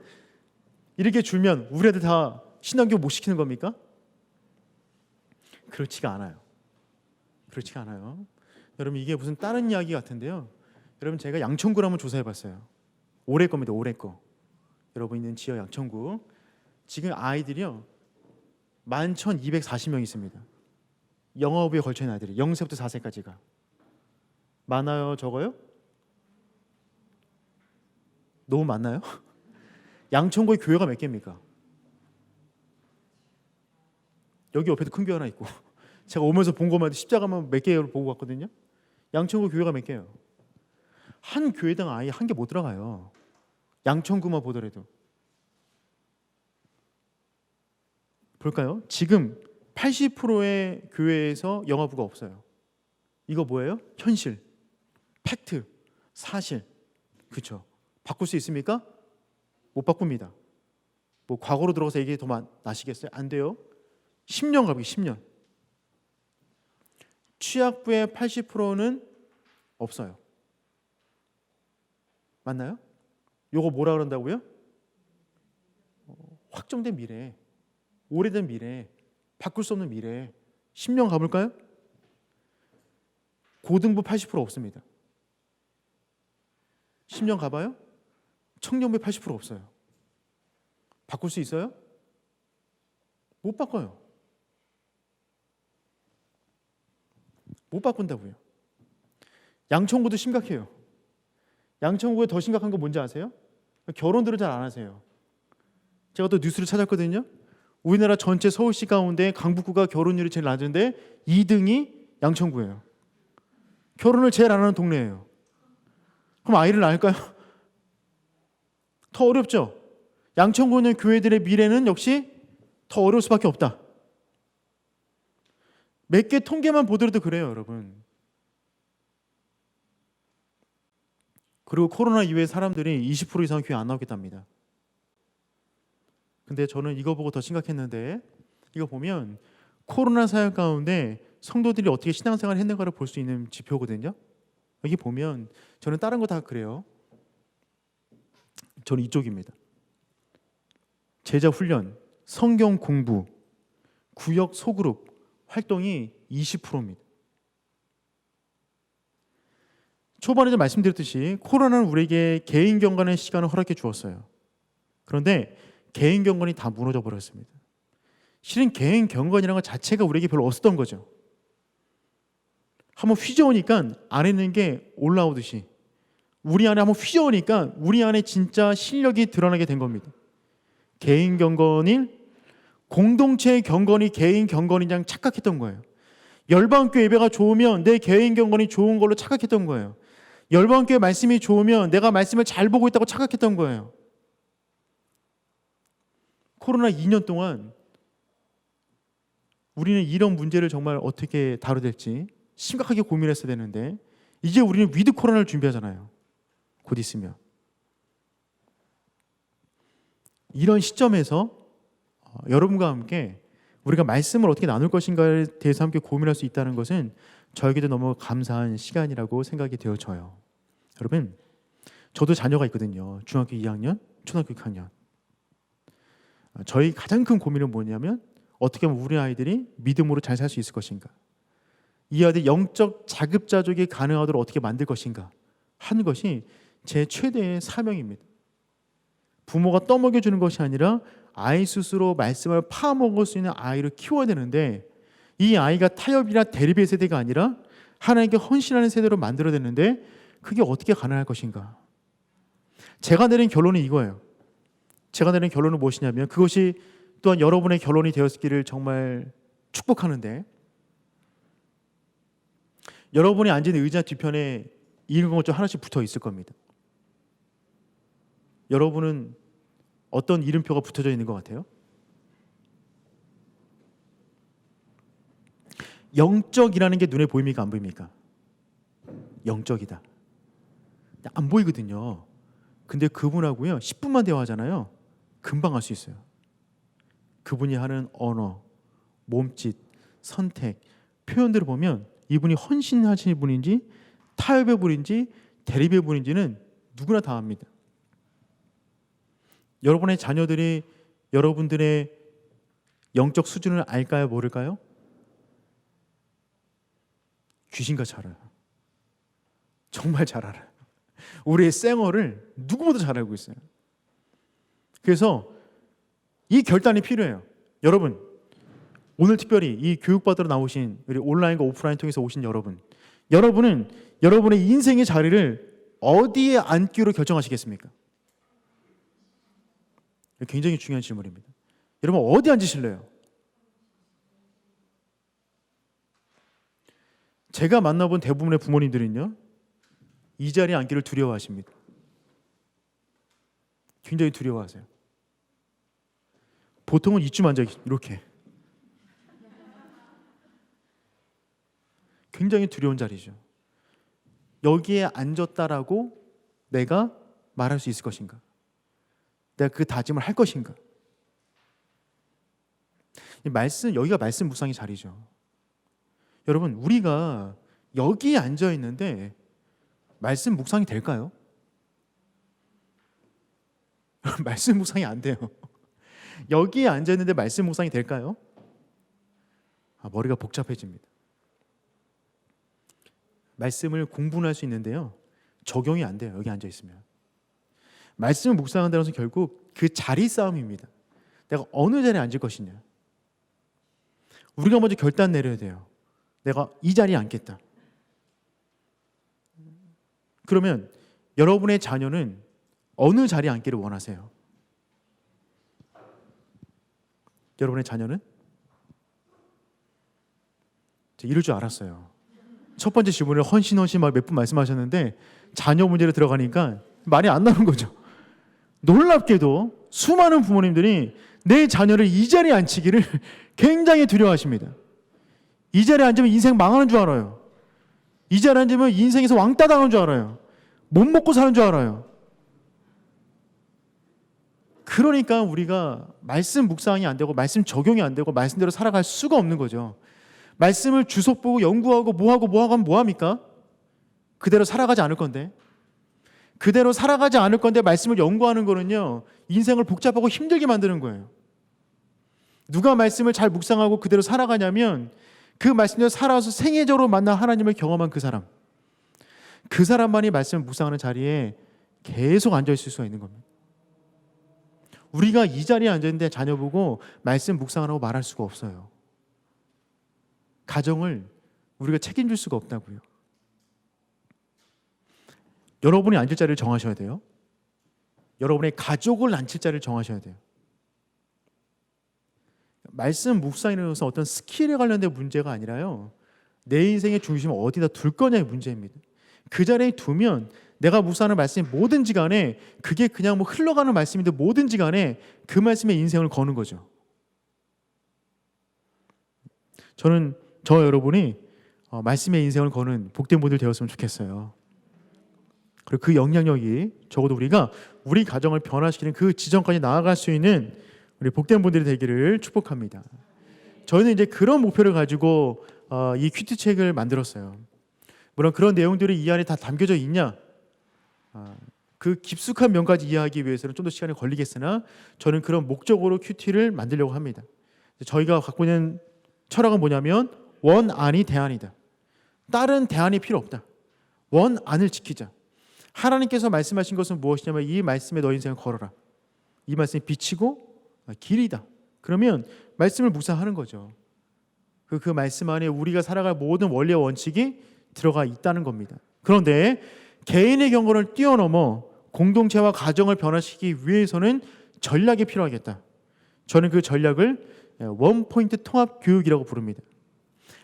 [SPEAKER 1] 이렇게 줄면 우리 애들 다 신앙교육 못 시키는 겁니까? 그렇지가 않아요. 그렇지가 않아요. 여러분 이게 무슨 다른 이야기 같은데요. 여러분 제가 양천구를 한번 조사해봤어요. 올해 겁니다. 올해 거. 여러분 있는 지역 양천구. 지금 아이들이요 11,240명 있습니다. 영아부에 걸쳐 있는 아이들이 0세부터 4세까지가. 많아요? 적어요? 너무 많나요? 양천구에 교회가 몇 개입니까? 여기 옆에도 큰 교회 하나 있고 제가 오면서 본 것만 해도 십자가만 몇 개를 보고 갔거든요. 양천구 교회가 몇 개예요? 한 교회당 아이 한 개 못 들어가요. 양천구만 보더라도. 볼까요? 지금 80%의 교회에서 영아부가 없어요. 이거 뭐예요? 현실, 팩트, 사실. 그렇죠? 바꿀 수 있습니까? 못 바꿉니다. 뭐 과거로 들어가서 얘기 더 나시겠어요? 안 돼요. 10년 가보기 10년. 취약부의 80%는 없어요. 맞나요? 요거 뭐라 그런다고요? 확정된 미래, 오래된 미래, 바꿀 수 없는 미래. 10년 가볼까요? 고등부 80% 없습니다. 10년 가봐요? 청년부 80% 없어요. 바꿀 수 있어요? 못 바꿔요. 못 바꾼다고요. 양천구도 심각해요. 양천구에 더 심각한 거 뭔지 아세요? 결혼들을 잘 안 하세요. 제가 또 뉴스를 찾았거든요. 우리나라 전체 서울시 가운데 강북구가 결혼율이 제일 낮은데 2등이 양천구예요. 결혼을 제일 안 하는 동네예요. 그럼 아이를 낳을까요? 더 어렵죠. 양천구에 있는 교회들의 미래는 역시 더 어려울 수밖에 없다. 몇 개 통계만 보더라도 그래요, 여러분. 그리고 코로나 이후에 사람들이 20% 이상 교회 안 나오겠답니다. 근데 저는 이거 보고 더 심각했는데, 이거 보면 코로나 사역 가운데 성도들이 어떻게 신앙생활을 했는가를 볼 수 있는 지표거든요. 여기 보면 저는 다른 거 다 그래요. 저는 이쪽입니다. 제자 훈련, 성경 공부, 구역 소그룹 활동이 20%입니다. 초반에도 말씀드렸듯이 코로나는 우리에게 개인 경건의 시간을 허락해 주었어요. 그런데 개인 경건이 다 무너져 버렸습니다. 실은 개인 경건이라는 것 자체가 우리에게 별로 없었던 거죠. 한번 휘저으니까 안에 있는 게 올라오듯이 우리 안에 한번 휘저으니까 우리 안에 진짜 실력이 드러나게 된 겁니다. 개인 경건이 공동체의 경건이 개인 경건이랑 착각했던 거예요. 열방교회 예배가 좋으면 내 개인 경건이 좋은 걸로 착각했던 거예요. 열방교회 말씀이 좋으면 내가 말씀을 잘 보고 있다고 착각했던 거예요. 코로나 2년 동안 우리는 이런 문제를 정말 어떻게 다뤄야 될지 심각하게 고민했어야 되는데 이제 우리는 위드 코로나를 준비하잖아요. 곧 있으면. 이런 시점에서 여러분과 함께 우리가 말씀을 어떻게 나눌 것인가에 대해서 함께 고민할 수 있다는 것은 저에게도 너무 감사한 시간이라고 생각이 되어져요. 여러분, 저도 자녀가 있거든요. 중학교 2학년, 초등학교 6학년. 저희 가장 큰 고민은 뭐냐면 어떻게 하면 우리 아이들이 믿음으로 잘 살 수 있을 것인가, 이 아이들 영적 자급자족이 가능하도록 어떻게 만들 것인가 하는 것이 제 최대의 사명입니다. 부모가 떠먹여주는 것이 아니라 아이 스스로 말씀을 파먹을 수 있는 아이를 키워야 되는데 이 아이가 타협이나 대립의 세대가 아니라 하나님께 헌신하는 세대로 만들어야 되는데 그게 어떻게 가능할 것인가. 제가 내린 결론은 이거예요. 제가 내린 결론은 무엇이냐면 그것이 또한 여러분의 결론이 되었기를 정말 축복하는데, 여러분이 앉은 의자 뒤편에 이런 것 좀 하나씩 붙어 있을 겁니다. 여러분은 어떤 이름표가 붙어져 있는 것 같아요? 영적이라는 게 눈에 보입니까? 안 보입니까? 영적이다. 안 보이거든요. 근데 그분하고요 10분만 대화하잖아요. 금방 알 수 있어요. 그분이 하는 언어, 몸짓, 선택, 표현들을 보면 이분이 헌신하시는 분인지 타협의 분인지 대립의 분인지는 누구나 다 압니다. 여러분의 자녀들이 여러분들의 영적 수준을 알까요? 모를까요? 귀신같이 알아요. 정말 잘 알아요. 우리의 생얼을 누구보다 잘 알고 있어요. 그래서 이 결단이 필요해요. 여러분, 오늘 특별히 이 교육받으러 나오신 우리 온라인과 오프라인 통해서 오신 여러분은 여러분의 인생의 자리를 어디에 앉기로 결정하시겠습니까? 굉장히 중요한 질문입니다. 여러분 어디 앉으실래요? 제가 만나본 대부분의 부모님들은요 이 자리에 앉기를 두려워하십니다. 굉장히 두려워하세요. 보통은 이쯤 앉아 이렇게. 굉장히 두려운 자리죠. 여기에 앉았다라고 내가 말할 수 있을 것인가? 내가 그 다짐을 할 것인가? 여기가 말씀 묵상의 자리죠. 여러분, 우리가 여기에 앉아 있는데 말씀 묵상이 될까요? 말씀 묵상이 안 돼요. 여기에 앉아 있는데 말씀 묵상이 될까요? 머리가 복잡해집니다. 말씀을 공부는 할 수 있는데요 적용이 안 돼요. 여기 앉아 있으면. 말씀을 묵상한다는 것은 결국 그 자리 싸움입니다. 내가 어느 자리에 앉을 것이냐. 우리가 먼저 결단 내려야 돼요. 내가 이 자리에 앉겠다. 그러면 여러분의 자녀는 어느 자리에 앉기를 원하세요? 여러분의 자녀는? 제가 이럴 줄 알았어요. 첫 번째 질문을 헌신 막 몇 분 말씀하셨는데 자녀 문제로 들어가니까 말이 안 나오는 거죠. 놀랍게도 수많은 부모님들이 내 자녀를 이 자리에 앉히기를 굉장히 두려워하십니다. 이 자리에 앉으면 인생 망하는 줄 알아요. 이 자리에 앉으면 인생에서 왕따 당하는 줄 알아요. 못 먹고 사는 줄 알아요. 그러니까 우리가 말씀 묵상이 안 되고 말씀 적용이 안 되고 말씀대로 살아갈 수가 없는 거죠. 말씀을 주석 보고 연구하고 뭐하고 하면 뭐합니까? 그대로 살아가지 않을 건데. 그대로 살아가지 않을 건데 말씀을 연구하는 거는요, 인생을 복잡하고 힘들게 만드는 거예요. 누가 말씀을 잘 묵상하고 그대로 살아가냐면 그 말씀대로 살아서 생애적으로 만난 하나님을 경험한 그 사람, 그 사람만이 말씀을 묵상하는 자리에 계속 앉아있을 수가 있는 겁니다. 우리가 이 자리에 앉아있는데 자녀 보고 말씀 묵상하라고 말할 수가 없어요. 가정을 우리가 책임질 수가 없다고요. 여러분이 앉을 자리를 정하셔야 돼요. 여러분의 가족을 앉힐 자리를 정하셔야 돼요. 말씀 묵상이라는 것은 어떤 스킬에 관련된 문제가 아니라요, 내 인생의 중심을 어디다 둘 거냐의 문제입니다. 그 자리에 두면 내가 묵상하는 말씀이 뭐든지 간에, 그게 그냥 뭐 흘러가는 말씀인데 뭐든지 간에 그 말씀에 인생을 거는 거죠. 저는 여러분이 말씀의 인생을 거는 복된 분들 되었으면 좋겠어요. 그리고 그 영향력이 적어도 우리가 우리 가정을 변화시키는 그 지점까지 나아갈 수 있는 우리 복된 분들이 되기를 축복합니다. 저희는 이제 그런 목표를 가지고 이 큐티 책을 만들었어요. 물론 그런 내용들이 이 안에 다 담겨져 있냐, 그 깊숙한 면까지 이해하기 위해서는 좀 더 시간이 걸리겠으나 저는 그런 목적으로 큐티를 만들려고 합니다. 저희가 갖고 있는 철학은 뭐냐면 원안이 대안이다. 다른 대안이 필요 없다. 원안을 지키자. 하나님께서 말씀하신 것은 무엇이냐면 이 말씀에 너 인생을 걸어라. 이 말씀이 빛이고 길이다. 그러면 말씀을 묵상하는 거죠. 그 말씀 안에 우리가 살아갈 모든 원리와 원칙이 들어가 있다는 겁니다. 그런데 개인의 경건을 뛰어넘어 공동체와 가정을 변화시키기 위해서는 전략이 필요하겠다. 저는 그 전략을 원포인트 통합교육이라고 부릅니다.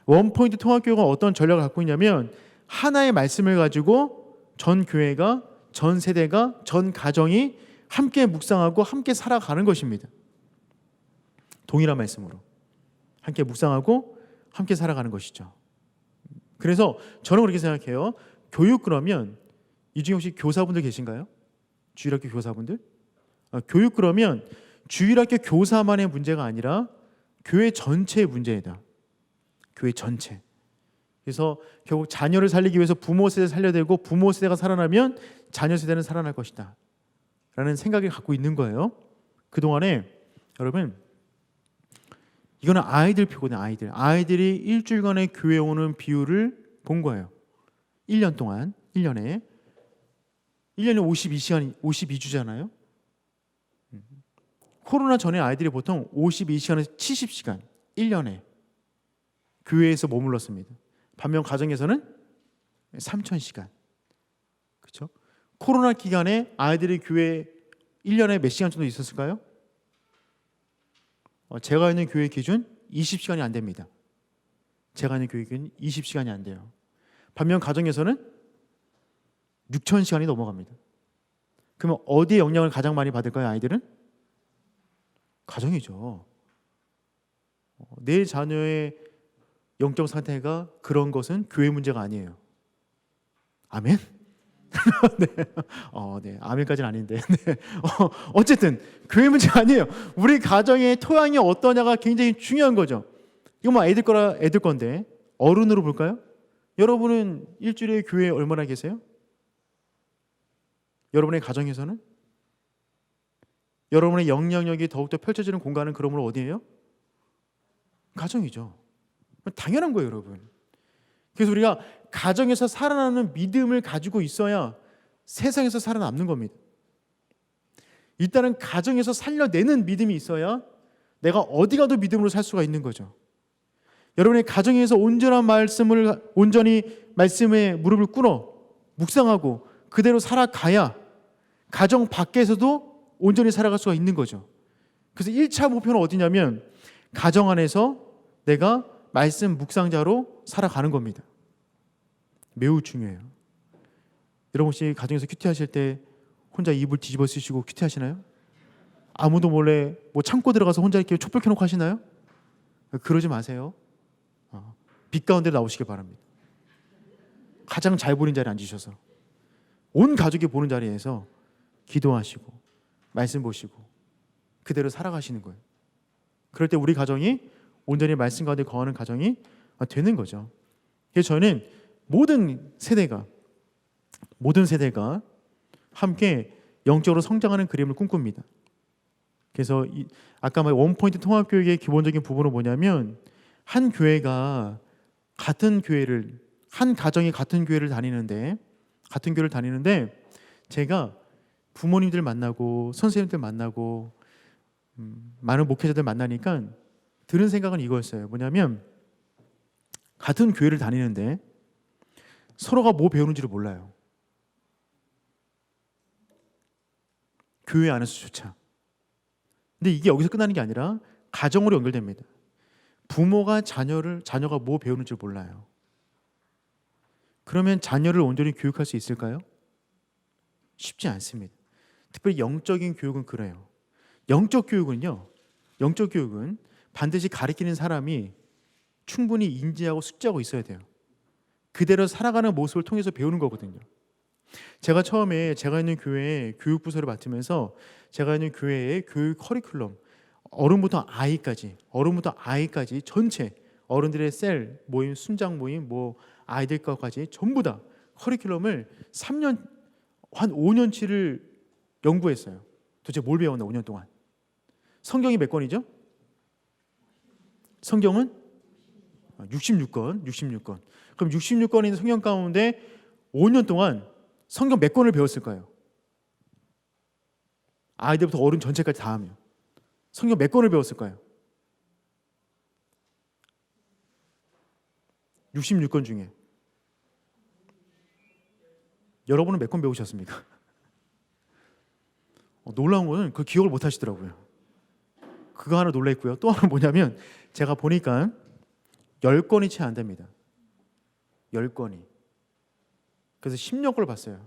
[SPEAKER 1] 원포인트 통합교육은 어떤 전략을 갖고 있냐면 하나의 말씀을 가지고 전 교회가, 전 세대가, 전 가정이 함께 묵상하고 함께 살아가는 것입니다. 동일한 말씀으로 함께 묵상하고 함께 살아가는 것이죠. 그래서 저는 그렇게 생각해요. 교육 그러면 이 중에 혹시 교사분들 계신가요? 주일학교 교사분들? 교육 그러면 주일학교 교사만의 문제가 아니라 교회 전체의 문제이다. 교회 전체. 그래서 결국 자녀를 살리기 위해서 부모 세대 살려야 되고 부모 세대가 살아나면 자녀 세대는 살아날 것이다 라는 생각을 갖고 있는 거예요. 그동안에 여러분, 이거는 아이들 표거든요. 아이들이 일주일간의 교회 오는 비율을 본 거예요. 1년 동안, 1년에 52시간, 52주잖아요. 코로나 전에 아이들이 보통 52시간에서 70시간 1년에 교회에서 머물렀습니다. 반면 가정에서는 3,000시간. 그렇죠? 코로나 기간에 아이들이 교회 1년에 몇 시간 정도 있었을까요? 제가 있는 교회 기준 20시간이 안 됩니다. 제가 있는 교회 기준 20시간이 안 돼요. 반면 가정에서는 6,000시간이 넘어갑니다. 그러면 어디에 영향을 가장 많이 받을까요, 아이들은? 가정이죠. 내 자녀의 영적 상태가 그런 것은 교회 문제가 아니에요. 아멘? 네. 네. 아멘까지는 아닌데. 네. 어쨌든 교회 문제가 아니에요. 우리 가정의 토양이 어떠냐가 굉장히 중요한 거죠. 이거 뭐 애들 건데 어른으로 볼까요? 여러분은 일주일에 교회에 얼마나 계세요? 여러분의 가정에서는? 여러분의 영향력이 더욱더 펼쳐지는 공간은 그러므로 어디예요? 가정이죠. 당연한 거예요, 여러분. 그래서 우리가 가정에서 살아나는 믿음을 가지고 있어야 세상에서 살아남는 겁니다. 일단은 가정에서 살려내는 믿음이 있어야 내가 어디 가도 믿음으로 살 수가 있는 거죠. 여러분의 가정에서 온전히 말씀에 무릎을 꿇어 묵상하고 그대로 살아가야 가정 밖에서도 온전히 살아갈 수가 있는 거죠. 그래서 1차 목표는 어디냐면 가정 안에서 내가 말씀 묵상자로 살아가는 겁니다. 매우 중요해요. 여러분 혹시 가정에서 큐티하실 때 혼자 이불 뒤집어 쓰시고 큐티하시나요? 아무도 몰래 뭐 창고 들어가서 혼자 이렇게 촛불 켜놓고 하시나요? 그러지 마세요. 빛 가운데 나오시길 바랍니다. 가장 잘 보이는 자리에 앉으셔서 온 가족이 보는 자리에서 기도하시고 말씀 보시고 그대로 살아가시는 거예요. 그럴 때 우리 가정이 온전히 말씀 가운데 거하는 가정이 되는 거죠. 그래서 저는 모든 세대가 함께 영적으로 성장하는 그림을 꿈꿉니다. 그래서 아까 원포인트 통합교육의 기본적인 부분은 뭐냐면 한 교회가 한 가정이 같은 교회를 다니는데 제가 부모님들 만나고 선생님들 만나고 많은 목회자들 만나니까 들은 생각은 이거였어요. 뭐냐면 같은 교회를 다니는데 서로가 뭐 배우는지를 몰라요. 교회 안에서조차. 근데 이게 여기서 끝나는 게 아니라 가정으로 연결됩니다. 부모가 자녀가 뭐 배우는지 몰라요. 그러면 자녀를 온전히 교육할 수 있을까요? 쉽지 않습니다. 특별히 영적인 교육은 그래요. 영적 교육은 반드시 가르치는 사람이 충분히 인지하고 숙지하고 있어야 돼요. 그대로 살아가는 모습을 통해서 배우는 거거든요. 제가 처음에 제가 있는 교회에 교육부서를 맡으면서 제가 있는 교회의 교육 커리큘럼 어른부터 아이까지 전체 어른들의 셀 모임, 순장 모임, 뭐 아이들 것까지 전부 다 커리큘럼을 3년 한 5년치를 연구했어요. 도대체 뭘 배웠나 5년 동안. 성경이 몇 권이죠? 성경은 66권. 그럼 66권이 있는 성경 가운데 5년 동안 성경 몇 권을 배웠을까요? 아이들부터 어른 전체까지 다 하면 성경 몇 권을 배웠을까요? 66권 중에 여러분은 몇 권 배우셨습니까? 놀라운 거는 그 기억을 못 하시더라고요. 그거 하나 놀랬고요. 또 하나 뭐냐면 제가 보니까 10권이 채 안 됩니다. 10권이. 그래서 10여 권을 봤어요.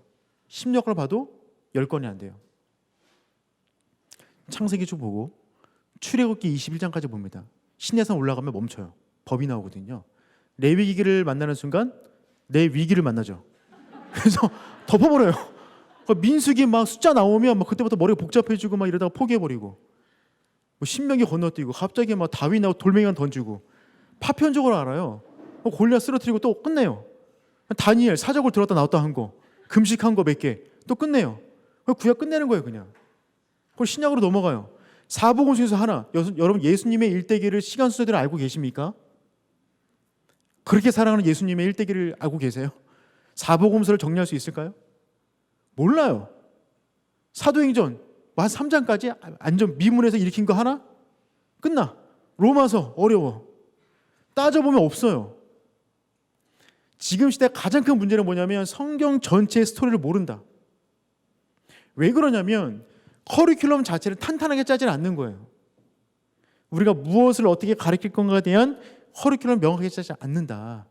[SPEAKER 1] 10여 권을 봐도 10권이 안 돼요. 창세기 쭉 보고 출애굽기 21장까지 봅니다. 신해산 올라가면 멈춰요. 법이 나오거든요. 레위기를 만나는 순간 내 위기를 만나죠. 그래서 덮어버려요. 민수기 막 숫자 나오면 막 그때부터 머리가 복잡해지고 막 이러다가 포기해버리고 뭐 신명기 건너뛰고 갑자기 막 다윗 나오고 돌멩이만 던지고 파편적으로 알아요. 골리앗 쓰러뜨리고 또 끝내요. 다니엘 사적을 들었다 나왔다 한 거, 금식한 거 몇 개 또 끝내요. 구약 끝내는 거예요 그냥. 그걸 신약으로 넘어가요. 사복음 중에서 하나. 여러분 예수님의 일대기를 시간 순서대로 알고 계십니까? 그렇게 사랑하는 예수님의 일대기를 알고 계세요? 사복음서를 정리할 수 있을까요? 몰라요. 사도행전 한 3장까지 완전 미문에서 일으킨 거 하나? 끝나. 로마서 어려워. 따져보면 없어요. 지금 시대 가장 큰 문제는 뭐냐면 성경 전체의 스토리를 모른다. 왜 그러냐면 커리큘럼 자체를 탄탄하게 짜지 않는 거예요. 우리가 무엇을 어떻게 가르칠 건가에 대한 커리큘럼 명확하게 짜지 않는다.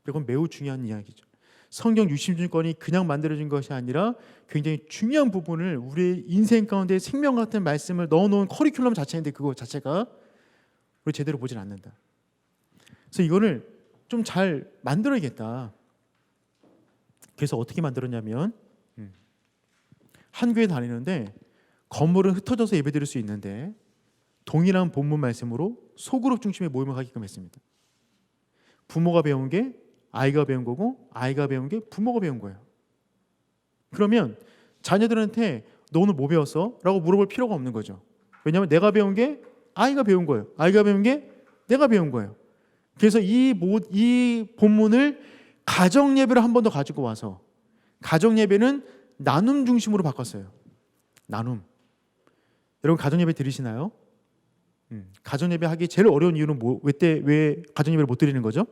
[SPEAKER 1] 이건 매우 중요한 이야기죠. 성경 66권이 그냥 만들어진 것이 아니라 굉장히 중요한 부분을 우리의 인생 가운데 생명 같은 말씀을 넣어놓은 커리큘럼 자체인데 그거 자체가 우리 제대로 보진 않는다. 그래서 이거를 좀 잘 만들어야겠다. 그래서 어떻게 만들었냐면 한 교회 다니는데 건물은 흩어져서 예배드릴 수 있는데 동일한 본문 말씀으로 소그룹 중심의 모임을 하게끔 했습니다. 부모가 배운 게 아이가 배운 거고 아이가 배운 게 부모가 배운 거예요. 그러면 자녀들한테 너 오늘 뭐 배웠어? 라고 물어볼 필요가 없는 거죠. 왜냐하면 내가 배운 게 아이가 배운 거예요. 아이가 배운 게 내가 배운 거예요. 그래서 이 본문을 가정 예배를 한 번 더 가지고 와서 가정 예배는 나눔 중심으로 바꿨어요. 나눔. 여러분 가정 예배 드리시나요? 가정 예배 하기 제일 어려운 이유는 왜 가정 예배를 못 드리는 거죠?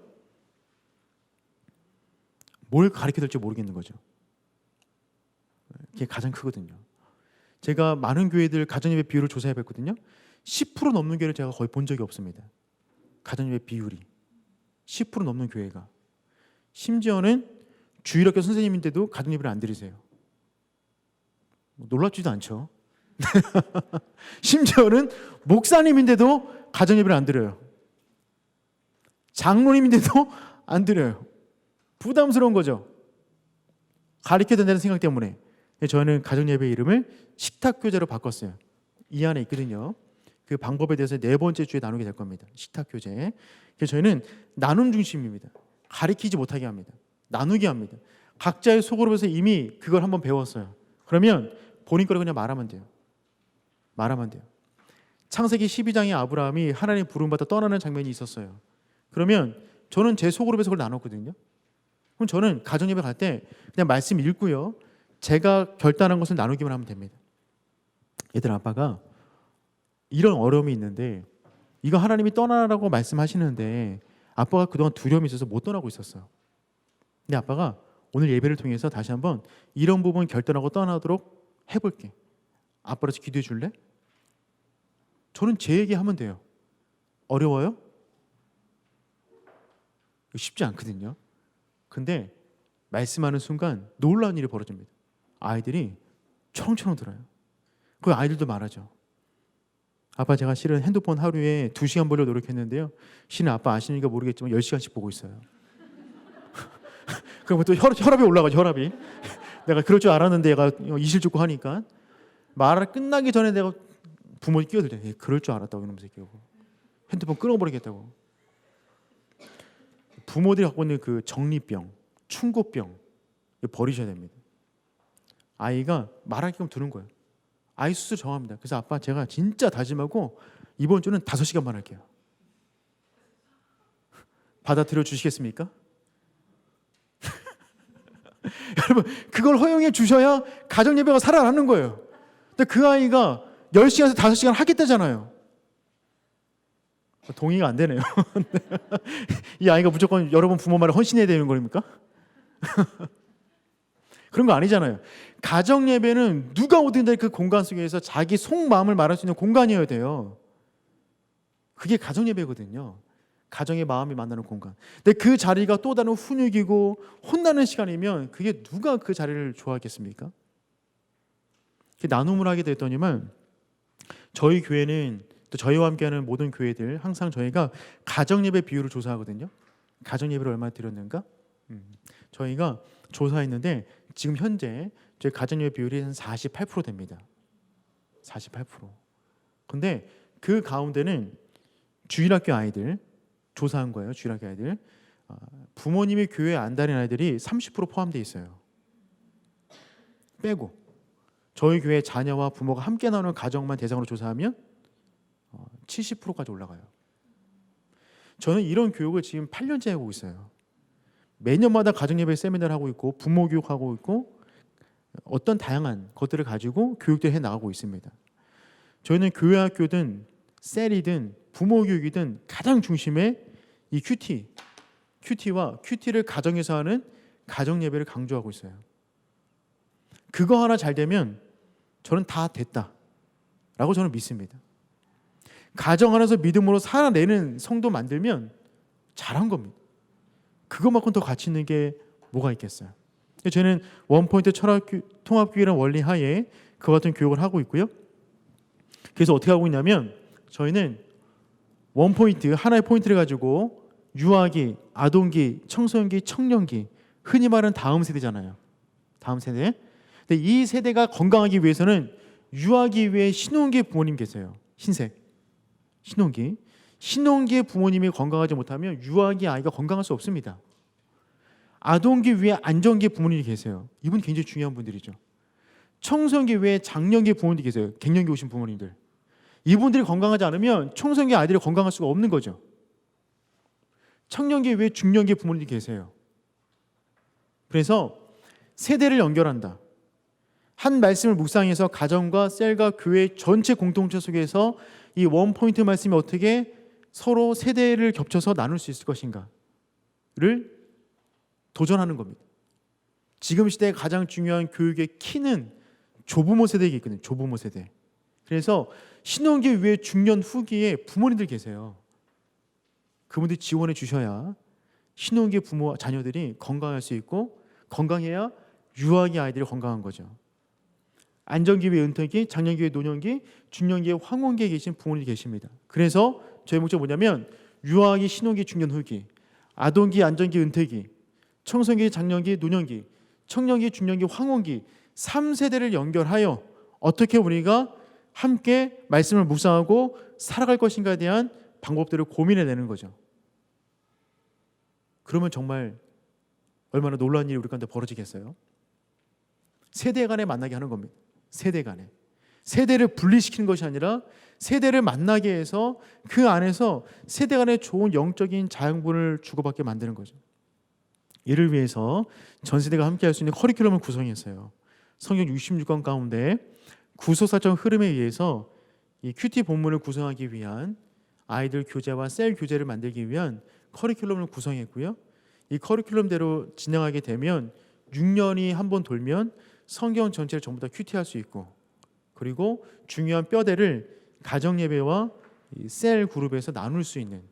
[SPEAKER 1] 뭘 가르쳐 될지 모르겠는 거죠. 그게 가장 크거든요. 제가 많은 교회들 가정 예배 비율을 조사해 봤거든요. 10% 넘는 교회를 제가 거의 본 적이 없습니다. 가정 예배 비율이 10% 넘는 교회가 심지어는 주일학교 선생님인데도 가정예배를 안 드리세요. 놀랍지도 않죠. 심지어는 목사님인데도 가정예배를 안 드려요. 장로님인데도 안 드려요. 부담스러운 거죠. 가르쳐야 된다는 생각 때문에. 저는 가정예배 이름을 식탁교제로 바꿨어요. 이 안에 있거든요. 그 방법에 대해서 4번째 주에 나누게 될 겁니다. 식탁교제. 그래서 저희는 나눔 중심입니다. 가리키지 못하게 합니다. 나누게 합니다. 각자의 소그룹에서 이미 그걸 한번 배웠어요. 그러면 본인 거를 그냥 말하면 돼요. 말하면 돼요. 창세기 12장에 아브라함이 하나님 부름받아 떠나는 장면이 있었어요. 그러면 저는 제 소그룹에서 그걸 나눴거든요. 그럼 저는 가정예배 갈 때 그냥 말씀 읽고요. 제가 결단한 것을 나누기만 하면 됩니다. 얘들 아빠가 이런 어려움이 있는데 이거 하나님이 떠나라고 말씀하시는데 아빠가 그동안 두려움이 있어서 못 떠나고 있었어요. 근데 아빠가 오늘 예배를 통해서 다시 한번 이런 부분 결단하고 떠나도록 해볼게. 아빠로서 기도해 줄래? 저는 제 얘기하면 돼요. 어려워요? 쉽지 않거든요. 근데 말씀하는 순간 놀라운 일이 벌어집니다. 아이들이 초롱초롱 들어요. 그 아이들도 말하죠. 아빠 제가 실은 핸드폰 하루에 2시간 보려고 노력했는데요. 실은 아빠 아시니까 모르겠지만 10시간씩 보고 있어요. 그럼 또 혈압이 올라가죠. 혈압이. 내가 그럴 줄 알았는데 얘가 이실 죽고 하니까 말 끝나기 전에 내가 부모님 끼어들죠. 그럴 줄 알았다고 이놈 새끼고. 핸드폰 끊어버리겠다고. 부모들이 갖고 있는 그 정리병, 충고병 버리셔야 됩니다. 아이가 말하기끔 두는 거예요. 아이 스스로 정합니다. 그래서 아빠 제가 진짜 다짐하고 이번 주는 5시간만 할게요. 받아들여 주시겠습니까? 여러분 그걸 허용해 주셔야 가정예배가 살아나는 거예요. 근데 그 아이가 10시간에서 5시간 하겠다잖아요. 동의가 안 되네요. 이 아이가 무조건 여러분 부모 말에 헌신해야 되는 겁니까? 그런 거 아니잖아요. 가정예배는 누가 오든 그 공간 속에서 자기 속마음을 말할 수 있는 공간이어야 돼요. 그게 가정예배거든요. 가정의 마음이 만나는 공간. 근데 그 자리가 또 다른 훈육이고 혼나는 시간이면 그게 누가 그 자리를 좋아하겠습니까? 나눔을 하게 됐더니만 저희 교회는 또 저희와 함께하는 모든 교회들 항상 저희가 가정예배 비율을 조사하거든요. 가정예배를 얼마나 드렸는가? 저희가 조사했는데 지금 현재 저희 가정예배 비율이 한 48% 됩니다. 48%. 근데 그 가운데는 주일학교 아이들 조사한 거예요. 주일학교 아이들. 부모님이 교회에 안 다니는 아이들이 30% 포함되어 있어요. 빼고 저희 교회 자녀와 부모가 함께 나오는 가정만 대상으로 조사하면 70%까지 올라가요. 저는 이런 교육을 지금 8년째 하고 있어요. 매년마다 가정예배 세미나를 하고 있고 부모 교육하고 있고 어떤 다양한 것들을 가지고 교육들을 해나가고 있습니다. 저희는 교회 학교든 셀이든 부모 교육이든 가장 중심에 이 큐티와 큐티를 가정에서 하는 가정예배를 강조하고 있어요. 그거 하나 잘 되면 저는 다 됐다라고 저는 믿습니다. 가정 안에서 믿음으로 살아내는 성도 만들면 잘한 겁니다. 그것만큼 더 가치 있는 게 뭐가 있겠어요. 저는 원포인트 철학 통합교회라는 원리 하에 그와 같은 교육을 하고 있고요. 그래서 어떻게 하고 있냐면 저희는 원포인트 하나의 포인트를 가지고 유아기, 아동기, 청소년기, 청년기 흔히 말하는 다음 세대잖아요. 다음 세대. 근데 이 세대가 건강하기 위해서는 유아기 외에 신혼기 부모님 계세요. 흰색. 신혼기의 부모님이 건강하지 못하면 유아기 아이가 건강할 수 없습니다. 아동기 위에 안정기 부모님이 계세요. 이분 굉장히 중요한 분들이죠. 청소년기 외에 장년기 부모님이 계세요. 갱년기 오신 부모님들. 이분들이 건강하지 않으면 청소년기 아이들이 건강할 수가 없는 거죠. 청년기 외에 중년기 부모님이 계세요. 그래서 세대를 연결한다. 한 말씀을 묵상해서 가정과 셀과 교회 전체 공동체 속에서 이 원포인트 말씀이 어떻게 서로 세대를 겹쳐서 나눌 수 있을 것인가를 도전하는 겁니다. 지금 시대에 가장 중요한 교육의 키는 조부모 세대에 있거든요. 조부모 세대. 그래서 신혼기 위에 중년 후기에 부모님들 계세요. 그분들이 지원해 주셔야 신혼기 부모 자녀들이 건강할 수 있고 건강해야 유아기 아이들이 건강한 거죠. 안정기회, 은퇴기, 장년기회, 노년기, 중년기회, 황혼기에 계신 부모님이 계십니다. 그래서 저희 목적은 뭐냐면 유아기, 신혼기, 중년, 후기, 아동기, 안정기, 은퇴기, 청소년기, 장년기, 노년기, 청년기, 중년기, 황혼기 3세대를 연결하여 어떻게 우리가 함께 말씀을 묵상하고 살아갈 것인가에 대한 방법들을 고민해내는 거죠. 그러면 정말 얼마나 놀라운 일이 우리 가운데 벌어지겠어요? 세대 간에 만나게 하는 겁니다. 세대 간에. 세대를 분리시키는 것이 아니라 세대를 만나게 해서 그 안에서 세대 간에 좋은 영적인 자양분을 주고받게 만드는 거죠. 이를 위해서 전 세대가 함께 할 수 있는 커리큘럼을 구성했어요. 성경 66권 가운데 구속사적 흐름에 의해서 이 큐티 본문을 구성하기 위한 아이들 교재와 셀 교재를 만들기 위한 커리큘럼을 구성했고요. 이 커리큘럼대로 진행하게 되면 6년이 한 번 돌면 성경 전체를 전부 다 큐티할 수 있고, 그리고 중요한 뼈대를 가정 예배와 셀 그룹에서 나눌 수 있는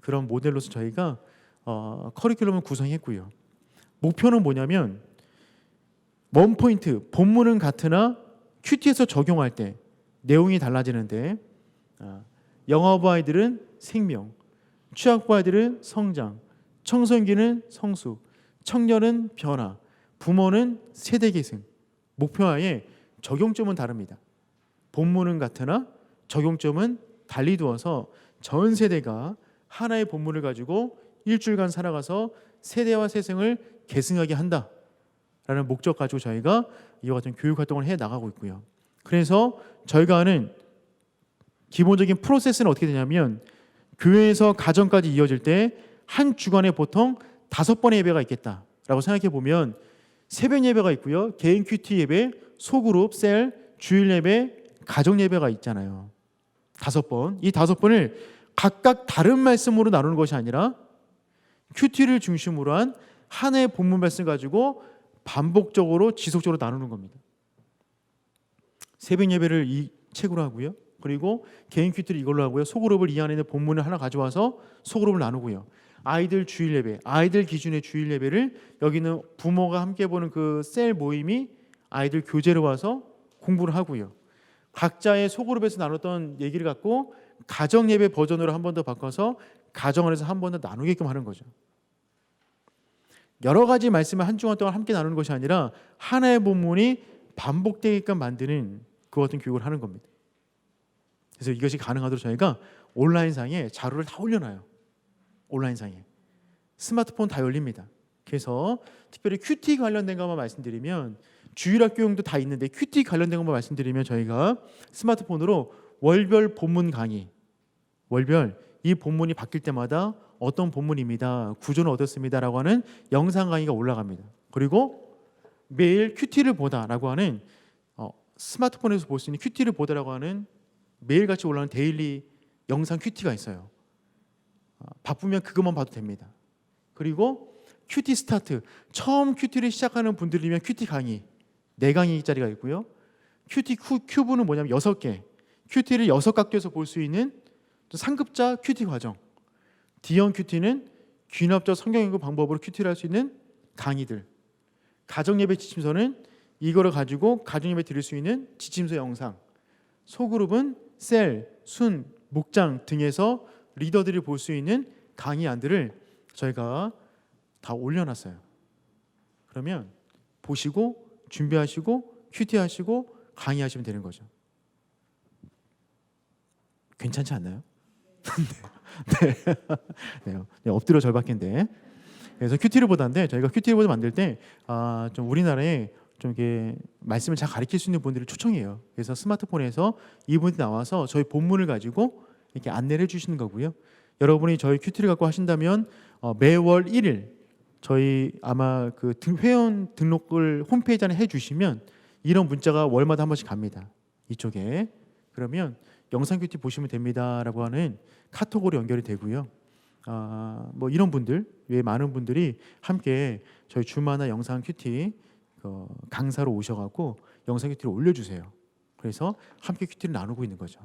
[SPEAKER 1] 그런 모델로서 저희가 커리큘럼을 구성했고요. 목표는 뭐냐면 원 포인트, 본문은 같으나 큐티에서 적용할 때 내용이 달라지는데 영아부 아이들은 생명, 취학부 아이들은 성장, 청소년기는 성숙, 청년은 변화, 부모는 세대 계승. 목표하에 적용점은 다릅니다. 본문은 같으나 적용점은 달리 두어서 전 세대가 하나의 본문을 가지고 일주일간 살아가서 세대와 세상을 계승하게 한다라는 목적 가지고 저희가 이와 같은 교육 활동을 해 나가고 있고요. 그래서 저희가 하는 기본적인 프로세스는 어떻게 되냐면 교회에서 가정까지 이어질 때 한 주간에 보통 5번의 예배가 있겠다라고 생각해 보면 새벽 예배가 있고요. 개인 큐티 예배, 소그룹, 셀, 주일 예배, 가정 예배가 있잖아요. 5번. 이 5번을 각각 다른 말씀으로 나누는 것이 아니라 큐티를 중심으로 한 하나의 본문 말씀 가지고 반복적으로 지속적으로 나누는 겁니다. 새벽 예배를 이 책으로 하고요. 그리고 개인 큐티를 이걸로 하고요. 소그룹을 이 안에 있는 본문을 하나 가져와서 소그룹을 나누고요. 아이들 주일 예배, 아이들 기준의 주일 예배를 여기는 부모가 함께 보는 그 셀 모임이 아이들 교재로 와서 공부를 하고요. 각자의 소그룹에서 나눴던 얘기를 갖고 가정 예배 버전으로 한 번 더 바꿔서 가정 안에서 한 번 더 나누게끔 하는 거죠. 여러 가지 말씀을 한 주간 동안 함께 나누는 것이 아니라 하나의 본문이 반복되게끔 만드는 그 같은 교육을 하는 겁니다. 그래서 이것이 가능하도록 저희가 온라인상에 자료를 다 올려놔요. 온라인상에 스마트폰 다 열립니다. 그래서 특별히 큐티 관련된 것만 말씀드리면 주일학교용도 다 있는데 큐티 관련된 것만 말씀드리면 저희가 스마트폰으로 월별 본문 강의, 월별 이 본문이 바뀔 때마다 어떤 본문입니다, 구조는 어떻습니다라고 하는 영상 강의가 올라갑니다. 그리고 매일 큐티를 보다라고 하는 스마트폰에서 볼 수 있는 큐티를 보다라고 하는 매일같이 올라오는 데일리 영상 큐티가 있어요. 바쁘면 그것만 봐도 됩니다. 그리고 큐티 스타트, 처음 큐티를 시작하는 분들이면 큐티 강의 4강의짜리가 있고요. 큐티 큐브는 뭐냐면 6개, 큐티를 6각도에서 볼 수 있는 상급자 큐티 과정. D형 큐티는 귀납적 성경 연구 방법으로 큐티를 할 수 있는 강의들. 가정예배 지침서는 이거를 가지고 가정예배 드릴 수 있는 지침서 영상. 소그룹은 셀, 순, 목장 등에서 리더들이 볼 수 있는 강의안들을 저희가 다 올려놨어요. 그러면 보시고 준비하시고 큐티하시고 강의하시면 되는 거죠. 괜찮지 않나요? 네, 엎드려 절박한데. 그래서 큐티를 보다인데 저희가 큐티를 보다 만들 때 좀 우리나라에 좀 이렇게 말씀을 잘 가르칠 수 있는 분들을 초청해요. 그래서 스마트폰에서 이분이 나와서 저희 본문을 가지고 이렇게 안내를 해주시는 거고요. 여러분이 저희 큐티를 갖고 하신다면 매월 1일 저희 아마 그 회원 등록을 홈페이지 안에 해주시면 이런 문자가 월마다 한 번씩 갑니다. 이쪽에. 그러면 영상 큐티 보시면 됩니다라고 하는 카톡으로 연결이 되고요. 뭐 이런 분들 외에 많은 분들이 함께 저희 주마나 영상 큐티 강사로 오셔갖고 영상 큐티를 올려주세요. 그래서 함께 큐티를 나누고 있는 거죠.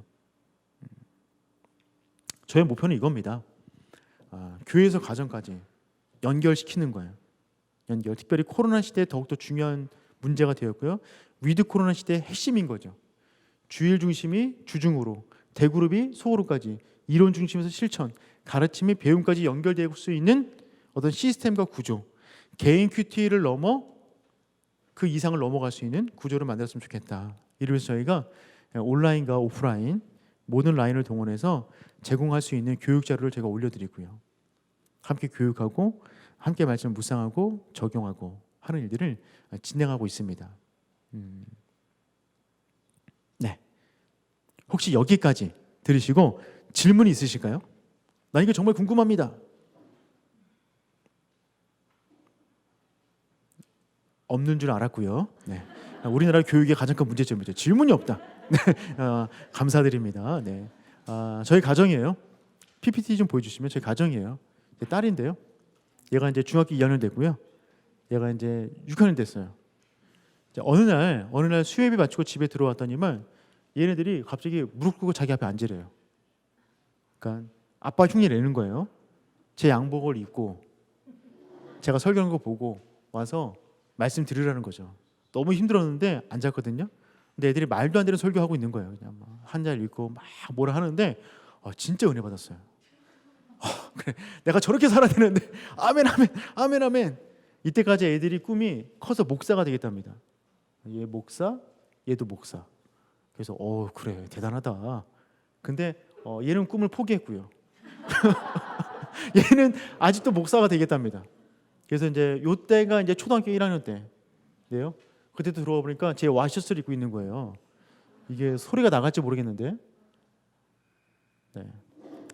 [SPEAKER 1] 저의 목표는 이겁니다. 교회에서 가정까지 연결시키는 거예요. 연결. 특별히 코로나 시대에 더욱더 중요한 문제가 되었고요. 위드 코로나 시대의 핵심인 거죠. 주일 중심이 주중으로, 대그룹이 소그룹까지, 이론 중심에서 실천, 가르침이 배움까지 연결될 수 있는 어떤 시스템과 구조, 개인 큐티를 넘어 그 이상을 넘어갈 수 있는 구조를 만들었으면 좋겠다. 이래서 저희가 온라인과 오프라인 모든 라인을 동원해서 제공할 수 있는 교육 자료를 제가 올려드리고요. 함께 교육하고 함께 말씀을 묵상하고 적용하고 하는 일들을 진행하고 있습니다. 네. 혹시 여기까지 들으시고 질문이 있으실까요? 나 이거 정말 궁금합니다. 없는 줄 알았고요. 네. 우리나라 교육의 가장 큰 문제점이죠. 질문이 없다. 네. 감사드립니다. 네. 저희 가정이에요. PPT 좀 보여주시면 저희 가정이에요. 제 딸인데요. 얘가 이제 중학교 2학년 됐고요. 얘가 이제 6학년 됐어요. 이제 어느 날 수요예배 마치고 집에 들어왔더니만 얘네들이 갑자기 무릎 꿇고 자기 앞에 앉으래요. 그러니까 아빠 흉내 내는 거예요. 제 양복을 입고 제가 설교하는 거 보고 와서 말씀 들으라는 거죠. 너무 힘들었는데 앉았거든요. 근데 애들이 말도 안 되는 설교하고 있는 거예요. 그냥 막 한자를 읽고 막 뭐라 하는데 진짜 은혜 받았어요. 그래, 내가 저렇게 살아야 되는데 아멘 아멘 아멘 아멘. 이때까지 애들이 꿈이 커서 목사가 되겠답니다. 얘 목사, 얘도 목사. 그래서 그래 대단하다. 근데 얘는 꿈을 포기했고요. 얘는 아직도 목사가 되겠답니다. 그래서 이제 요때가 이제 초등학교 1학년 때인데요. 그때 들어와 보니까 제 와이셔츠를 입고 있는 거예요. 이게 소리가 나갈지 모르겠는데, 네,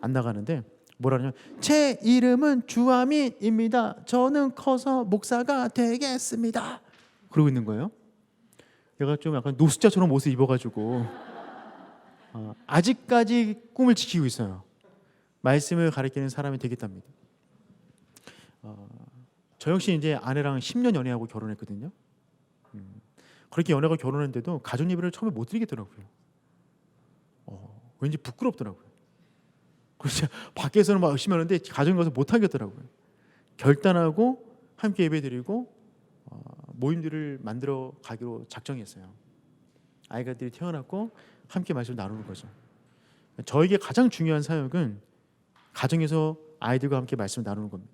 [SPEAKER 1] 안 나가는데 뭐라냐면 제 이름은 주아민입니다. 저는 커서 목사가 되겠습니다. 그러고 있는 거예요. 얘가 좀 약간 노숙자처럼 옷을 입어가지고 아직까지 꿈을 지키고 있어요. 말씀을 가리키는 사람이 되겠답니다. 저 역시 이제 아내랑 10년 연애하고 결혼했거든요. 그렇게 연애하고 결혼했는데도 가족 예배를 처음에 못 드리겠더라고요. 왠지 부끄럽더라고요. 그래서 밖에서는 막 열심히 하는데 가정 가서 못 하겠더라고요. 결단하고 함께 예배드리고 모임들을 만들어 가기로 작정했어요. 아이가들이 태어났고 함께 말씀을 나누는 거죠. 저에게 가장 중요한 사역은 가정에서 아이들과 함께 말씀을 나누는 겁니다.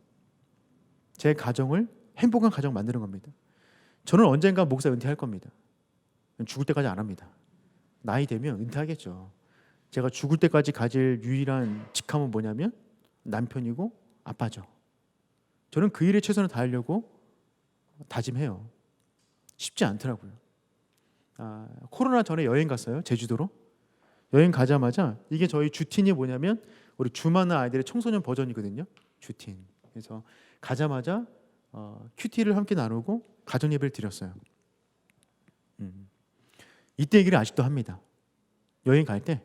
[SPEAKER 1] 제 가정을 행복한 가정 만드는 겁니다. 저는 언젠가 목사 은퇴할 겁니다. 죽을 때까지 안 합니다. 나이 되면 은퇴하겠죠. 제가 죽을 때까지 가질 유일한 직함은 뭐냐면 남편이고 아빠죠. 저는 그 일에 최선을 다하려고 다짐해요. 쉽지 않더라고요. 코로나 전에 여행 갔어요. 제주도로. 여행 가자마자 이게 저희 주틴이 뭐냐면 우리 주 많은 아이들의 청소년 버전이거든요. 주틴. 그래서 가자마자 큐티를 함께 나누고 가정 예배를 드렸어요. 이때 얘기를 아직도 합니다. 여행 갈 때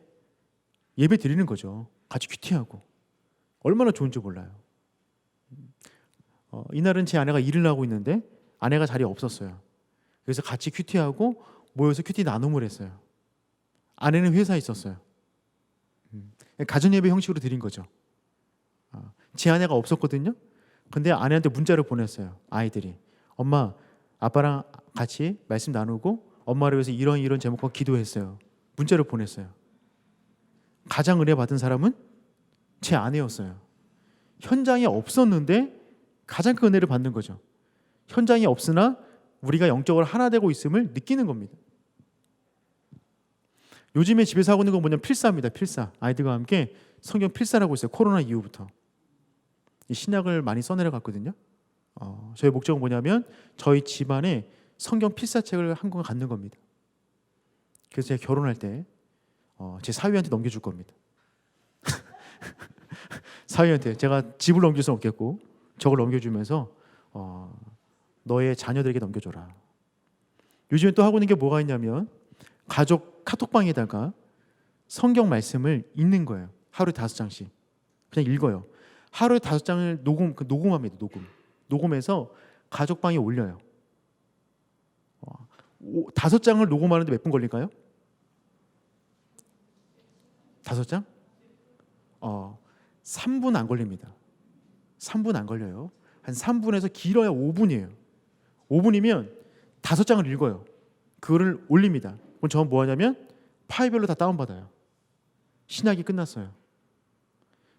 [SPEAKER 1] 예배 드리는 거죠. 같이 큐티하고. 얼마나 좋은지 몰라요. 이날은 제 아내가 일을 하고 있는데 아내가 자리에 없었어요. 그래서 같이 큐티하고 모여서 큐티 나눔을 했어요. 아내는 회사에 있었어요. 가정 예배 형식으로 드린 거죠. 제 아내가 없었거든요. 근데 아내한테 문자를 보냈어요. 아이들이. 엄마, 아빠랑 같이 말씀 나누고 엄마를 위해서 이런 제목과 기도했어요. 문자를 보냈어요. 가장 은혜 받은 사람은 제 아내였어요. 현장에 없었는데 가장 큰 은혜를 받는 거죠. 현장에 없으나 우리가 영적으로 하나 되고 있음을 느끼는 겁니다. 요즘에 집에서 하고 있는 건 뭐냐면 필사입니다. 필사. 아이들과 함께 성경 필사를 하고 있어요. 코로나 이후부터. 이 신약을 많이 써내려갔거든요. 저희 목적은 뭐냐면 저희 집안에 성경 필사책을 한 권 갖는 겁니다. 그래서 제가 결혼할 때 제 사위한테 넘겨줄 겁니다. 사위한테 제가 집을 넘길 수는 없겠고 저걸 넘겨주면서 너의 자녀들에게 넘겨줘라. 요즘에 또 하고 있는 게 뭐가 있냐면 가족 카톡방에다가 성경 말씀을 읽는 거예요. 하루에 5장씩 그냥 읽어요. 하루에 5장을 녹음합니다. 녹음해서 가족방에 올려요. 5장을 녹음하는데 몇 분 걸릴까요? 5장? 3분 안 걸립니다. 3분 안 걸려요. 한 3분에서 길어야 5분이에요. 5분이면 5장을 읽어요. 그거를 올립니다. 그럼 저는 뭐 하냐면 파일별로 다 다운받아요. 신학이 끝났어요.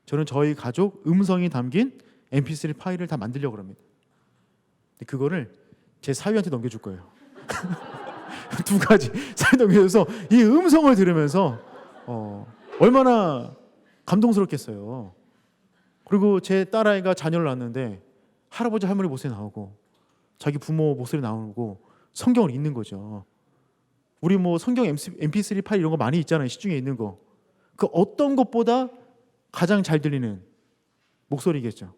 [SPEAKER 1] 저는 저희 가족 음성이 담긴 mp3 파일을 다 만들려고 합니다. 근데 그거를 제 사위한테 넘겨줄 거예요. 두 가지 사위 넘겨줘서 이 음성을 들으면서 얼마나 감동스럽겠어요. 그리고 제 딸아이가 자녀를 낳았는데 할아버지 할머니 목소리 나오고 자기 부모 목소리 나오고 성경을 읽는 거죠. 우리 뭐 성경 mp3 파일 이런 거 많이 있잖아요. 시중에 있는 거. 그 어떤 것보다 가장 잘 들리는 목소리겠죠.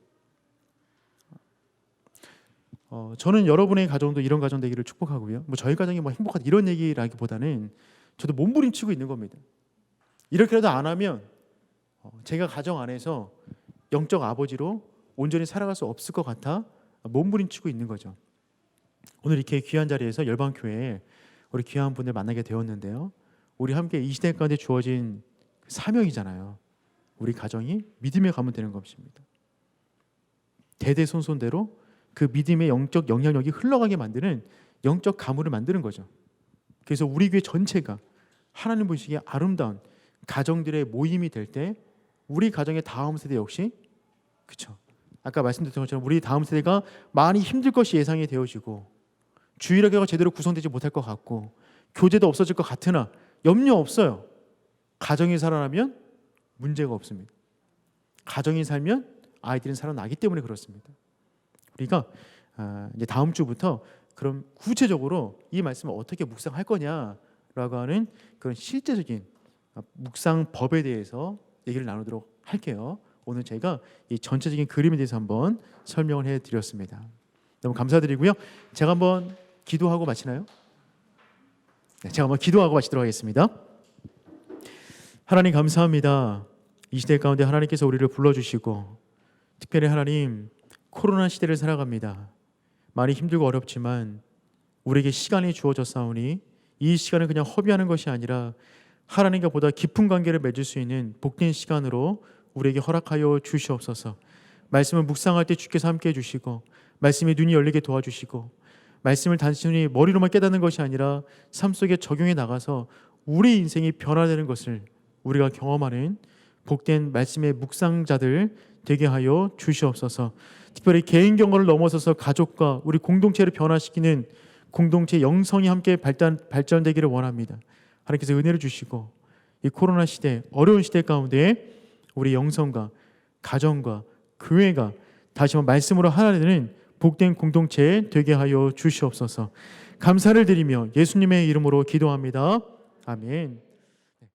[SPEAKER 1] 저는 여러분의 가정도 이런 가정 되기를 축복하고요. 뭐 저희 가정이 뭐 행복하다 이런 얘기라기보다는 저도 몸부림치고 있는 겁니다. 이렇게라도 안 하면 제가 가정 안에서 영적 아버지로 온전히 살아갈 수 없을 것 같아 몸부림치고 있는 거죠. 오늘 이렇게 귀한 자리에서 열방교회에 우리 귀한 분들 만나게 되었는데요. 우리 함께 이 시대 가운데 주어진 사명이잖아요. 우리 가정이 믿음의 가문 되는 것입니다. 대대손손대로 그 믿음의 영적 영향력이 흘러가게 만드는 영적 가문을 만드는 거죠. 그래서 우리 교회 전체가 하나님 보시기에 아름다운 가정들의 모임이 될 때 우리 가정의 다음 세대 역시 그렇죠. 아까 말씀드렸던 것처럼 우리 다음 세대가 많이 힘들 것이 예상이 되어지고 주일학교가 제대로 구성되지 못할 것 같고 교제도 없어질 것 같으나 염려 없어요. 가정이 살아나면 문제가 없습니다. 가정이 살면 아이들은 살아나기 때문에 그렇습니다. 우리가 이제 다음 주부터 그럼 구체적으로 이 말씀을 어떻게 묵상할 거냐라고 하는 그런 실제적인 묵상법에 대해서 얘기를 나누도록 할게요. 오늘 제가 이 전체적인 그림에 대해서 한번 설명을 해드렸습니다. 너무 감사드리고요. 제가 한번 기도하고 마치나요? 네, 제가 한번 기도하고 마치도록 하겠습니다. 하나님 감사합니다. 이 시대 가운데 하나님께서 우리를 불러주시고 특별히 하나님 코로나 시대를 살아갑니다. 많이 힘들고 어렵지만 우리에게 시간이 주어졌사오니 이 시간을 그냥 허비하는 것이 아니라 하나님과 보다 깊은 관계를 맺을 수 있는 복된 시간으로 우리에게 허락하여 주시옵소서. 말씀을 묵상할 때 주께서 함께해 주시고 말씀의 눈이 열리게 도와주시고 말씀을 단순히 머리로만 깨닫는 것이 아니라 삶 속에 적용해 나가서 우리 인생이 변화되는 것을 우리가 경험하는 복된 말씀의 묵상자들 되게 하여 주시옵소서. 특별히 개인 경험을 넘어서서 가족과 우리 공동체를 변화시키는 공동체 영성이 함께 발전되기를 원합니다. 하나님께서 은혜를 주시고 이 코로나 시대 어려운 시대 가운데 우리 영성과 가정과 교회가 다시 한번 말씀으로 하나 되는 복된 공동체 되게 하여 주시옵소서. 감사를 드리며 예수님의 이름으로 기도합니다. 아멘.